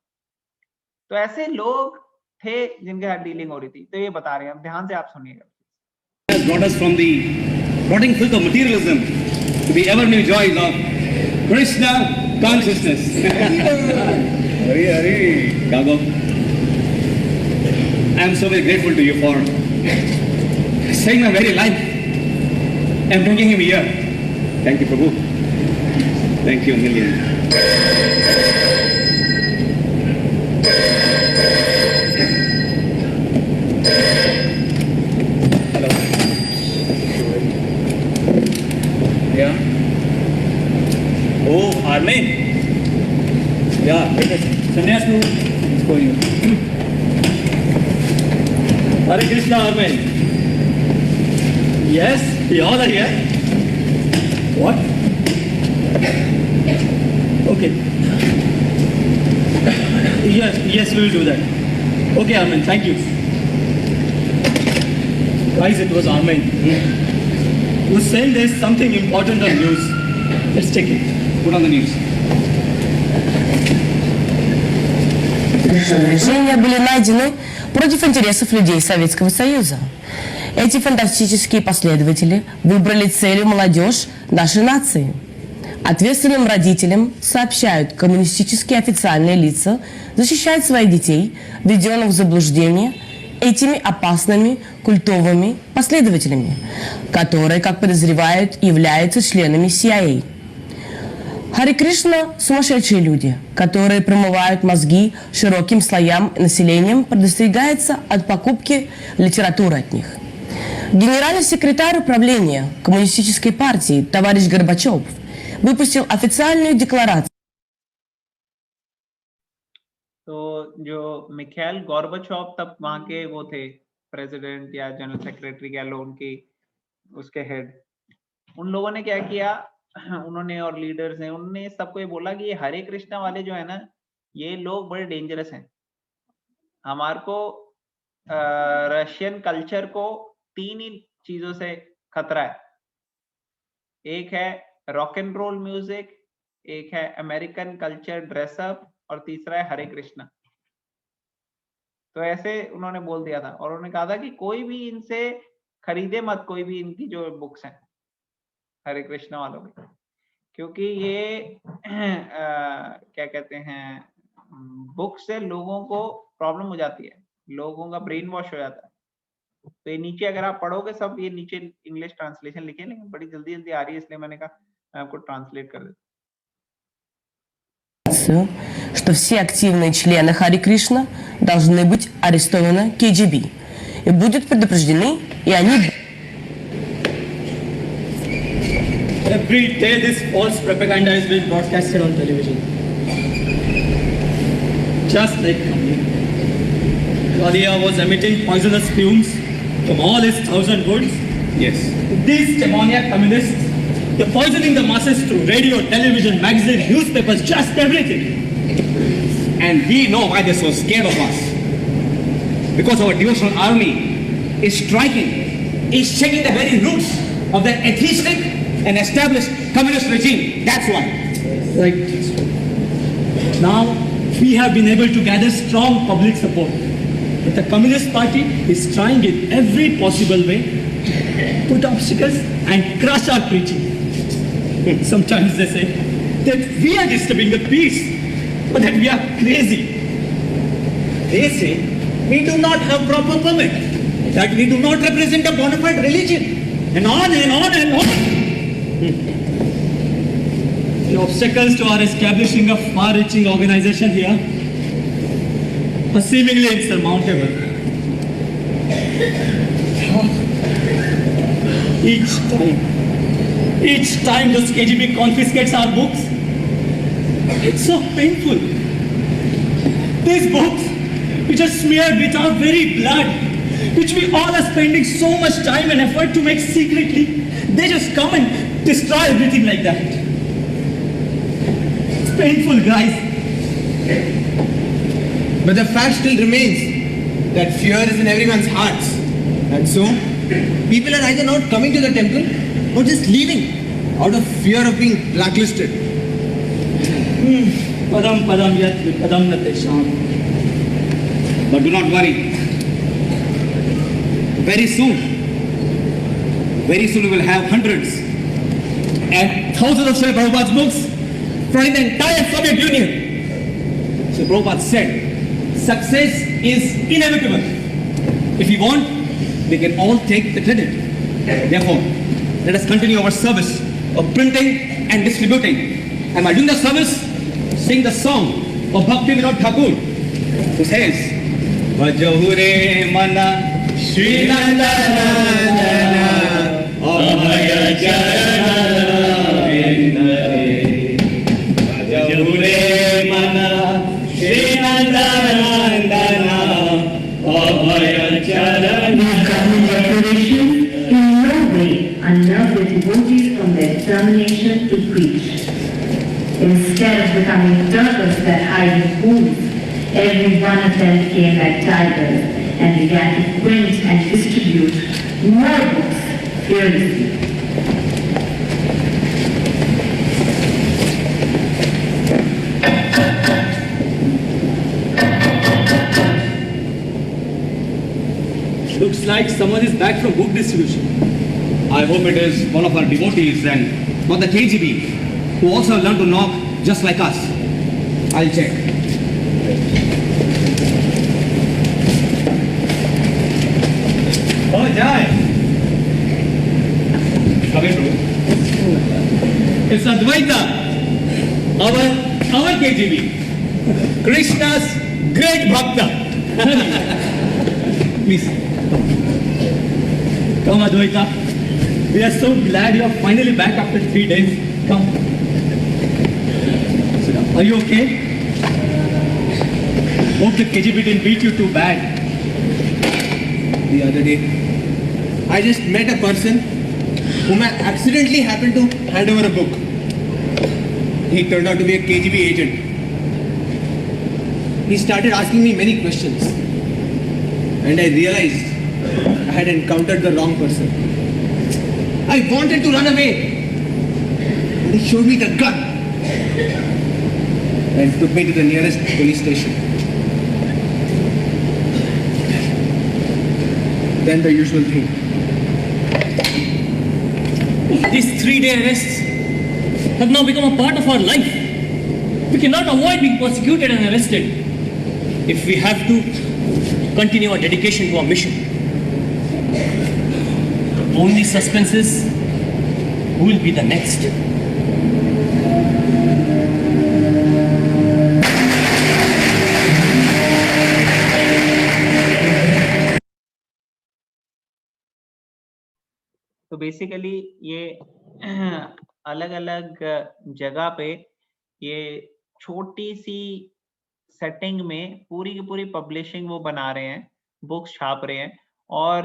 तो ऐसे लोग थे जिनके साथ डीलिंग हो रही थी। तो ये बता रहे हैं, ध्यान से आप सुनिएगा। Brought us from the rotting filth of materialism to the ever new joys of Krishna consciousness. Hari Hari. Gago, I am so very grateful to you for saving my very life and bringing him here. Thank you, Prabhu. Thank you a million. Hello. Yeah. Oh, Armin. Yeah, Sannyas is for you. Hare Krishna, Armin. Yes, we all are here. What? Okay. Yes, we will do that. Okay, Armin, thank you. Guys, it was Armin. He was saying there's something important on news. Let's check it. Put on the news. Решения были найдены против интересов людей Советского Союза. Эти фантастические последователи выбрали целью молодежь нашей нации. Ответственным родителям сообщают коммунистические официальные лица, защищают своих детей, введенных в заблуждение этими опасными культовыми последователями, которые, как подозревают, являются членами CIA. Харе Кришна – сумасшедшие люди, которые промывают мозги широким слоям населения, предостерегается от покупки литературы от них. Генеральный секретарь управления Коммунистической партии товарищ Горбачев выпустил официальную декларацию. तो जो Mikhail Gorbachev तब वहां के वो थे, president या general secretary कह लो, उसके हेड, उन लोगों ने क्या किया, उन्होंने और लीडर्स हैं, उन्होंने सबको ये बोला कि ये हरे कृष्णा वाले जो है ना, ये लोग बड़े डेंजरस हैं। हमारे को रशियन कल्चर को 3 ही चीजों से खतरा है। एक है रॉक एंड रोल म्यूजिक, एक है अमेरिकन कल्चर ड्रेसअप, और तीसरा है हरे कृष्णा। तो ऐसे उन्होंने बोल दिया था, और उन्होंने कहा था कि कोई भी इनसे खरीदे मत, कोई भी इनकी जो बुक्स हैं हरे कृष्णा वालों की, क्योंकि ये क्या कहते हैं, बुक से लोगों को प्रॉब्लम हो जाती है, लोगों का ब्रेन वॉश हो जाता है। तो ये नीचे अगर आप पढ़ोगे सब, ये नीचे इंग्लिश ट्रांसलेशन लिखे, लेकिन बड़ी जल्दी जल्दी आ रही है, इसलिए मैंने कहा मैं आपको ट्रांसलेट कर देता। Что все активные члены Харе Кришна должны быть арестованы КГБ и будут предупреждены, и они... Every day this false propaganda is being broadcasted on television. Just like Kalia was emitting poisonous fumes from all his 1,000 woods. Yes. These demoniac communists, they're poisoning the masses through radio, television, magazine, newspapers, just everything. And we know why they're so scared of us. Because our devotional army is striking, is shaking the very roots of the atheistic and established communist regime. That's why. Right. Now, we have been able to gather strong public support. But the Communist Party is trying in every possible way to put obstacles and crush our preaching. Sometimes they say that we are disturbing the peace, but that we are crazy. They say we do not have proper permit, that we do not represent a bona fide religion, and on and on and on. The obstacles to our establishing a far-reaching organization here are seemingly insurmountable. Each time this KGB confiscates our books, it's so painful. These books, which are smeared with our very blood, which we all are spending so much time and effort to make secretly, they just come and destroy everything like that. It's painful, guys. But the fact still remains that fear is in everyone's hearts. And so, people are either not coming to the temple or just leaving out of fear of being blacklisted. Padam padam yat padam natesham. But do not worry. Very soon we will have hundreds and thousands of Srila Prabhupada's books from the entire Soviet Union. So Prabhupada said, success is inevitable. If we want, we can all take the credit. Therefore, let us continue our service of printing and distributing. And while doing the service, sing the song of Bhakti Vinod Thakur, who says, Vajahure mana Shri Nandanandana Abhaya Charana Vindare Vajahure mana Shri Nandanandana Abhaya Charana. Declaration in no way unnerved the devotees from their determination to preach. Instead of becoming turtles that hide in pools, every one of them became like tigers and began to print and distribute more books fearlessly. Looks like someone is back from book distribution. I hope it is one of our devotees and not the KGB, who also learned to knock just like us. I'll check. Oh, Jai. Come in, bro. It's Advaita, our KGB, Krishna's great bhakta. Please. Come, Advaita. We are so glad you are finally back after 3 days. Come. Sit down. Are you okay? Hope the KGB didn't beat you too bad. The other day, I just met a person whom I accidentally happened to hand over a book. He turned out to be a KGB agent. He started asking me many questions. And I realized I had encountered the wrong person. I wanted to run away. But he showed me the gun and took me to the nearest police station. Then the usual thing. These 3-day arrests have now become a part of our life. We cannot avoid being persecuted and arrested if we have to continue our dedication to our mission. Only suspense is who will be the next. तो basically ये अलग अलग जगह पे ये छोटी सी setting में पूरी की पूरी पब्लिशिंग वो बना रहे हैं, बुक्स छाप रहे हैं। और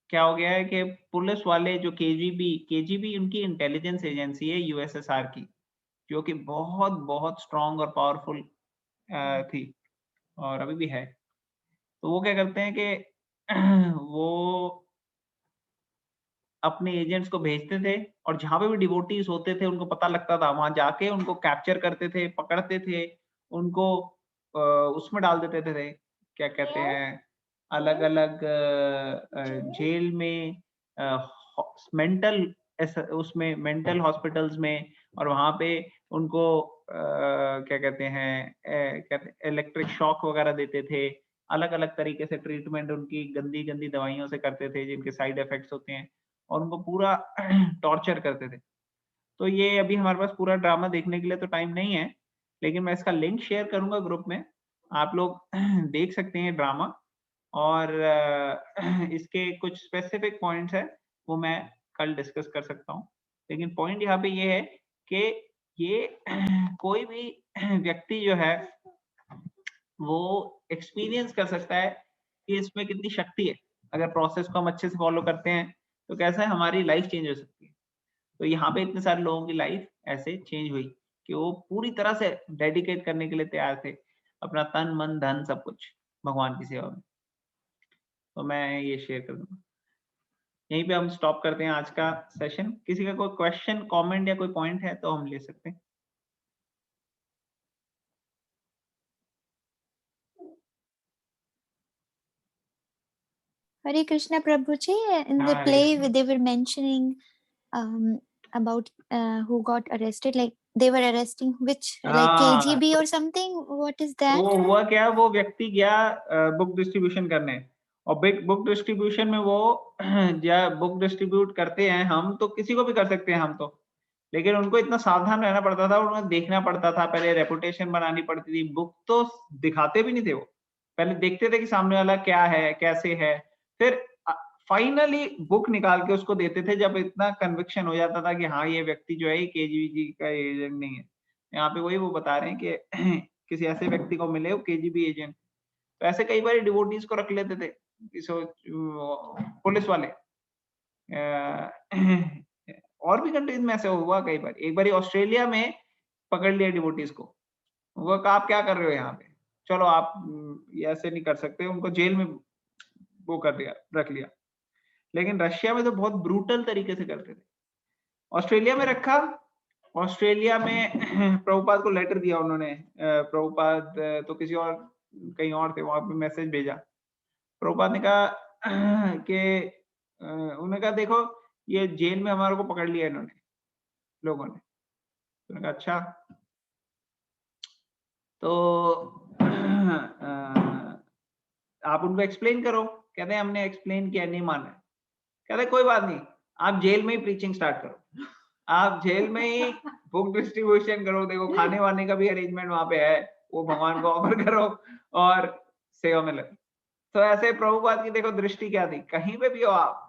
क्या हो गया है कि पुलिस वाले जो केजीबी उनकी इंटेलिजेंस एजेंसी है यूएसएसआर की, जो कि बहुत बहुत स्ट्रॉन्ग और पावरफुल थी और अभी भी है। तो वो क्या करते हैं कि वो अपने एजेंट्स को भेजते थे और जहाँ पे भी डिवोटीज होते थे उनको पता लगता था, वहां जाके उनको कैप्चर करते थे, पकड़ते थे, उनको उसमें डाल देते थे, क्या कहते हैं, अलग अलग जेल में, मेंटल उसमें मेंटल हॉस्पिटल्स में, और वहां पे उनको क्या कहते हैं इलेक्ट्रिक शॉक वगैरह देते थे, अलग अलग तरीके से ट्रीटमेंट उनकी गंदी गंदी दवाइयों से करते थे जिनके साइड इफेक्ट्स होते हैं, और उनको पूरा टॉर्चर करते थे। तो ये अभी हमारे पास पूरा ड्रामा देखने के लिए तो टाइम नहीं है, लेकिन मैं इसका लिंक शेयर करूंगा ग्रुप में, आप लोग देख सकते हैं ड्रामा, और इसके कुछ स्पेसिफिक पॉइंट्स है वो मैं कल डिस्कस कर सकता हूँ। लेकिन पॉइंट यहाँ पे ये है कि ये कोई भी व्यक्ति जो है वो एक्सपीरियंस कर सकता है कि इसमें कितनी शक्ति है। अगर प्रोसेस को हम अच्छे से फॉलो करते हैं तो कैसे हमारी लाइफ चेंज हो सकती है। तो यहाँ पे इतने सारे लोगों की लाइफ ऐसे चेंज हुई कि वो पूरी तरह से डेडिकेट करने के लिए तैयार थे, अपना तन मन धन सब कुछ भगवान की सेवा में। तो मैं ये शेयर कर दूंगा। यहीं पे हम स्टॉप करते हैं आज का सेशन। किसी का कोई क्वेश्चन, कमेंट या कोई पॉइंट है तो हम ले सकते हैं। Hare Krishna Prabhuji, in the Hare play Krishna. they were mentioning about who got arrested, like they were arresting which, like KGB or something. What is that? वो हुआ क्या, वो व्यक्ति गया बुक डिस्ट्रीब्यूशन करने, और बुक डिस्ट्रीब्यूशन में वो जब बुक डिस्ट्रीब्यूट करते हैं हम, तो किसी को भी कर सकते हैं हम तो, लेकिन उनको इतना सावधान रहना पड़ता था, उन्हें देखना पड़ता था, पहले रेपुटेशन बनानी पड़ती थी। बुक तो दिखाते भी नहीं थे, वो पहले देखते थे कि सामने वाला क्या है कैसे है, फिर फाइनली बुक निकाल के उसको देते थे जब इतना कन्विक्शन हो जाता था कि हाँ ये व्यक्ति जो है केजीबी का एजेंट नहीं है। यहाँ पे वही वो बता रहे हैं कि किसी ऐसे व्यक्ति को मिले वो केजीबी एजेंट। तो ऐसे कई बार डिवोटीज को रख लेते थे पुलिस वाले, और भी कंट्रीज में ऐसे हुआ कई बार। एक बार ऑस्ट्रेलिया में पकड़ लिया डिवोटीज को, वो कहा आप क्या कर रहे हो यहाँ पे, चलो आप ये ऐसे नहीं कर सकते, उनको जेल में वो कर दिया, रख लिया। लेकिन रशिया में तो बहुत ब्रूटल तरीके से करते थे। ऑस्ट्रेलिया में रखा, ऑस्ट्रेलिया में प्रभुपाद को लेटर दिया उन्होंने, प्रभुपाद तो किसी और कहीं और थे, वहां पे मैसेज भेजा। प्रभुपाद ने कहा कि उन्होंने कहा देखो ये जेल में हमारे को पकड़ लिया इन्होंने, लोगों ने। उन्होंने कहा अच्छा, तो आप उनको एक्सप्लेन करो। कहते हैं हमने एक्सप्लेन किया, नहीं माना। कहते कोई बात नहीं, आप जेल में ही प्रीचिंग स्टार्ट करो, आप जेल में ही बुक डिस्ट्रीब्यूशन करो, देखो खाने वाने का भी अरेंजमेंट वहां पे है, वो भगवान को ऑफर करो और सेवा में लगो। तो ऐसे प्रभुपाद की देखो दृष्टि क्या थी, कहीं पे भी हो आप,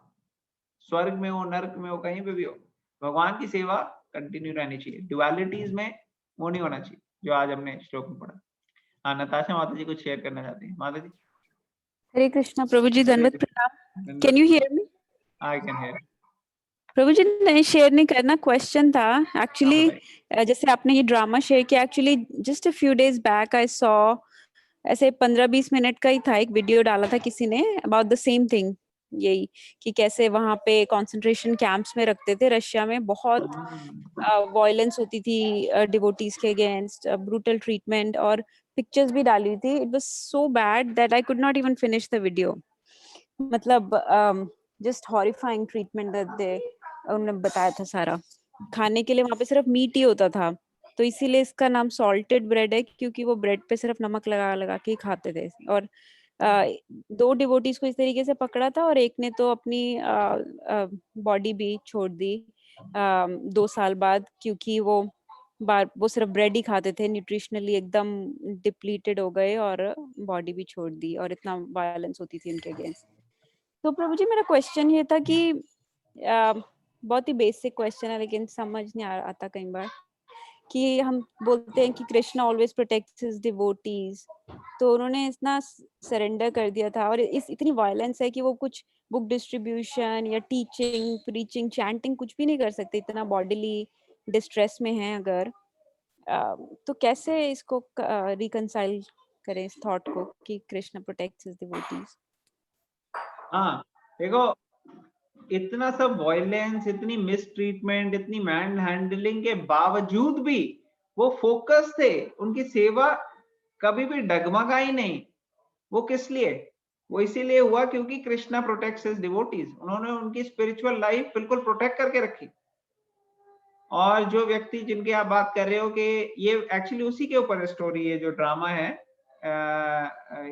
स्वर्ग में हो नर्क में हो, कहीं पे भी हो, भगवान की सेवा कंटिन्यू रहनी चाहिए। ड्युअलिटीज में वो नहीं होना चाहिए जो आज हमने श्लोक में पढ़ा। हाँ, नताशा माता जी कुछ शेयर करना चाहती है। माता जी। हरे कृष्णा प्रभु जी, दंडवत प्रणाम। Can you hear me? I can hear. प्रभु जी, नहीं शेयर नहीं करना, क्वेश्चन था एक्चुअली। जैसे आपने ये ड्रामा शेयर किया, actually just a few days back I saw, ऐसे 15-20 मिनट का ही था, एक वीडियो डाला था किसी ने अबाउट द सेम थिंग, यही कि कैसे वहां पे कंसंट्रेशन कैंप्स में रखते थे रशिया में, बहुत वायलेंस होती थी डिवोटीज के अगेंस्ट, ब्रूटल ट्रीटमेंट, और पिक्चर्स भी डाली हुई थी। It was so bad that I could not even finish the video. मतलब just horrifying treatment that they, उन्होंने बताया था सारा। खाने के लिए वहां पे सिर्फ मीट ही होता था, तो इसीलिए इसका नाम सॉल्टेड ब्रेड है, क्योंकि वो ब्रेड पे सिर्फ नमक लगा लगा के ही खाते थे। और 2 डिवोटीज को इस तरीके से पकड़ा था, और एक ने तो अपनी बॉडी भी छोड़ दी 2 साल बाद, क्योंकि वो सिर्फ ब्रेड ही खाते थे, न्यूट्रिशनली एकदम डिप्लीटेड हो गए और बॉडी भी छोड़ दी, और इतना वायलेंस होती थी उनके अगेंस्ट। तो प्रभु जी, मेरा क्वेश्चन ये था कि बहुत ही बेसिक क्वेश्चन है, लेकिन समझ नहीं आता कई बार, कि हम बोलते हैं कि Krishna always protects his devotees, तो उन्होंने इतना सरेंडर कर दिया था, और इतनी वायलेंस है कि वो कुछ बुक डिस्ट्रीब्यूशन या टीचिंग, प्रीचिंग, चैंटिंग कुछ भी नहीं कर सकते, इतना बॉडीली डिस्ट्रेस में है अगर, तो कैसे इसको रिकंसाइल करें इस थॉट को कि कृष्ण प्रोटेक्ट्स हिज डिवोटीज? हाँ देखो, इतना सब वायलेंस, इतनी मिस ट्रीटमेंट, इतनी मैन हैंडलिंग के बावजूद भी वो फोकस थे, उनकी सेवा कभी भी डगमगाई नहीं। वो किस लिए? वो इसीलिए हुआ क्योंकि कृष्णा प्रोटेक्ट्स हिज डिवोटीज। उन्होंने उनकी स्पिरिचुअल लाइफ बिल्कुल प्रोटेक्ट करके रखी। और जो व्यक्ति जिनकी आप बात कर रहे हो कि ये एक्चुअली उसी के ऊपर स्टोरी है जो ड्रामा है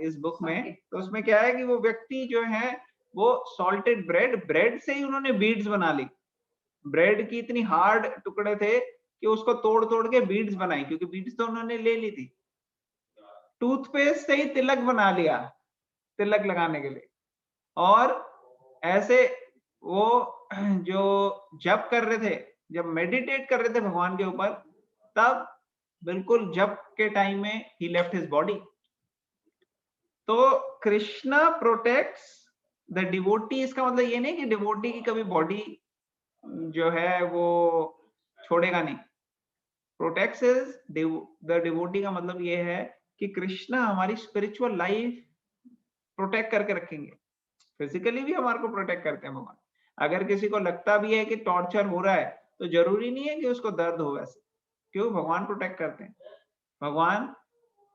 इस बुक में, तो उसमें क्या है कि वो व्यक्ति जो है वो सॉल्टेड ब्रेड से ही उन्होंने बीड्स बना ली। ब्रेड की इतनी हार्ड टुकड़े थे कि उसको तोड़ तोड़ के बीड्स बनाई, क्योंकि बीड्स तो उन्होंने ले ली थी। टूथपेस्ट से ही तिलक बना लिया, तिलक लगाने के लिए। और ऐसे वो जो जप कर रहे थे, जब मेडिटेट कर रहे थे भगवान के ऊपर, तब बिल्कुल जप के टाइम में ही लेफ्ट हिज बॉडी। तो कृष्णा प्रोटेक्ट्स द डिवोटी, इसका मतलब ये नहीं कि डिवोटी की कभी बॉडी जो है वो छोड़ेगा नहीं। प्रोटेक्ट्स द डिवोटी का मतलब ये है कि कृष्णा हमारी स्पिरिचुअल लाइफ प्रोटेक्ट करके रखेंगे। फिजिकली भी हमारे को प्रोटेक्ट करते हैं भगवान। अगर किसी को लगता भी है कि टॉर्चर हो रहा है तो जरूरी नहीं है कि उसको दर्द हो, वैसे क्यों भगवान प्रोटेक्ट करते हैं। भगवान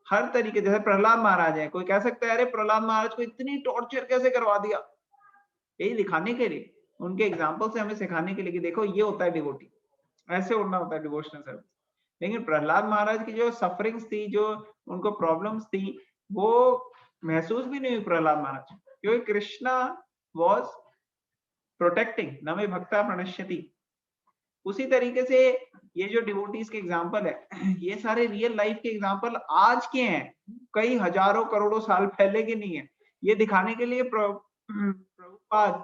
हर तरीके, जैसे प्रहलाद महाराज है, कोई कह सकता है अरे प्रहलाद महाराज को इतनी टॉर्चर कैसे करवा दिया, यही दिखाने के लिए, उनके एग्जाम्पल से हमें सिखाने के लिए कि देखो ये होता है डिवोटी, ऐसे उड़ना होता है डिवोशनल सर्विस। लेकिन प्रहलाद महाराज की जो सफरिंग्स थी, जो उनको प्रॉब्लम्स थी, वो महसूस भी नहीं हुई प्रहलाद महाराज, क्योंकि कृष्णा वॉज प्रोटेक्टिंग, न मे भक्ता प्रणश्यति। उसी तरीके से ये जो डिवोटीज के एग्जाम्पल है, ये सारे रियल लाइफ के एग्जाम्पल आज के हैं, कई हजारों करोड़ों साल पहले के नहीं है। ये दिखाने के लिए प्रभुपाद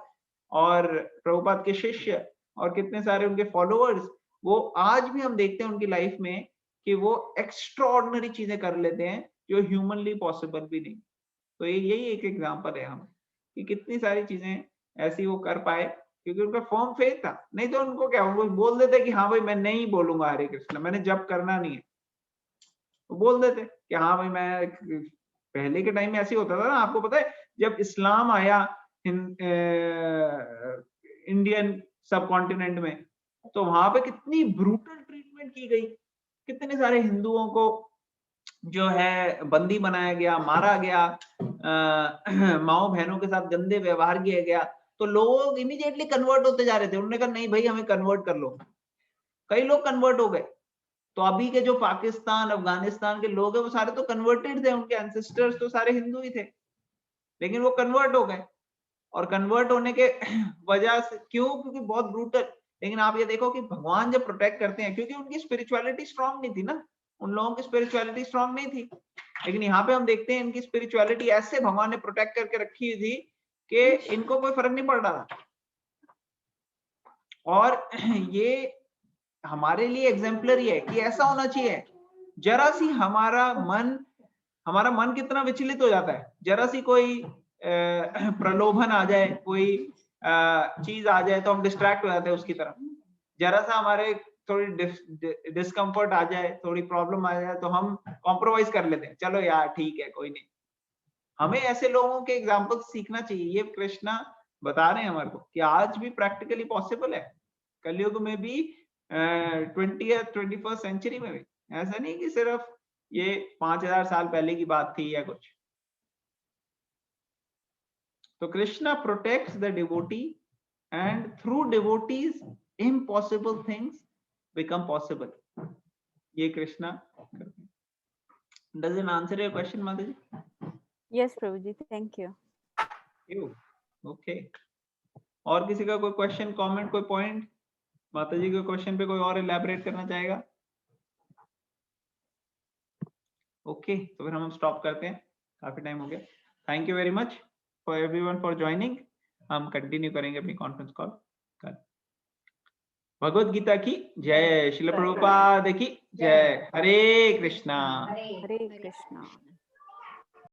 और प्रभुपाद के शिष्य और कितने सारे उनके फॉलोअर्स, वो आज भी हम देखते हैं उनकी लाइफ में कि वो एक्स्ट्राऑर्डिनरी चीजें कर लेते हैं जो ह्यूमनली पॉसिबल भी नहीं। तो यही एक एग्जाम्पल है हम कि कितनी सारी चीजें ऐसी वो कर पाए क्योंकि उनका फर्म फेथ था। नहीं तो उनको क्या, वो बोल देते कि हाँ भाई मैं नहीं बोलूंगा हरे कृष्ण, मैंने जब करना नहीं है, वो बोल देते कि हाँ भाई मैं, पहले के टाइम में ऐसे होता था ना, आपको पता है जब इस्लाम आया इंडियन सब कॉन्टिनेंट में, तो वहां पे कितनी ब्रूटल ट्रीटमेंट की गई, कितने सारे हिंदुओं को जो है बंदी बनाया गया, मारा गया, माओ बहनों के साथ गंदे व्यवहार किया गया। तो लोग इमीडिएटली कन्वर्ट होते जा रहे थे, उन्होंने कहा नहीं भाई हमें कन्वर्ट कर लो। कई लोग कन्वर्ट हो गए। तो अभी के जो पाकिस्तान अफगानिस्तान के लोग हैं वो सारे तो कन्वर्टेड थे, उनके एंसेस्टर्स तो सारे हिंदू ही थे, लेकिन वो कन्वर्ट हो गए। और कन्वर्ट होने के वजह से क्यों? क्योंकि बहुत ब्रूटल। लेकिन आप ये देखो कि भगवान जब प्रोटेक्ट करते हैं, क्योंकि उनकी स्पिरिचुअलिटी स्ट्रांग नहीं थी ना, उन लोगों की स्पिरिचुअलिटी स्ट्रांग नहीं थी। लेकिन यहाँ पे हम देखते हैं इनकी स्पिरिचुअलिटी ऐसे भगवान ने प्रोटेक्ट करके रखी हुई थी कि इनको कोई फर्क नहीं पड़ रहा था। और ये हमारे लिए एग्जाम्पलरी है कि ऐसा होना चाहिए। जरा सी हमारा मन कितना विचलित हो जाता है, जरा सी कोई प्रलोभन आ जाए, कोई चीज आ जाए तो हम डिस्ट्रैक्ट हो जाते हैं उसकी तरफ। जरा सा हमारे थोड़ी डिस्कम्फर्ट आ जाए, थोड़ी प्रॉब्लम आ जाए तो हम कॉम्प्रोमाइज कर लेते हैं, चलो यार ठीक है कोई नहीं। हमें ऐसे लोगों के एग्जाम्पल सीखना चाहिए। ये कृष्णा बता रहे हैं हमारे को कि आज भी प्रैक्टिकली पॉसिबल है, कलयुग में भी, 21st सेंचुरी में भी। ऐसा नहीं कि सिर्फ ये 5000 साल पहले की बात थी या कुछ। तो Krishna protects the devotee and through devotees impossible things become possible. ये कृष्णा करते हैं। Does it answer your question, Mataji? Yes, Prabhuji, thank you. Okay. और किसी का कोई क्वेश्चन, कमेंट, कोई पॉइंट? माताजी के क्वेश्चन पे कोई और इलैबोरेट करना चाहेगा? ओके, तो फिर हम स्टॉप करते हैं, काफी टाइम हो गया। Thank you very much for everyone for joining. हम कंटिन्यू करेंगे अपनी कॉन्फ्रेंस कॉल कल। भगवद गीता की जय, श्रील प्रभुपाद की जय। हरे कृष्णा। Hare Krishna.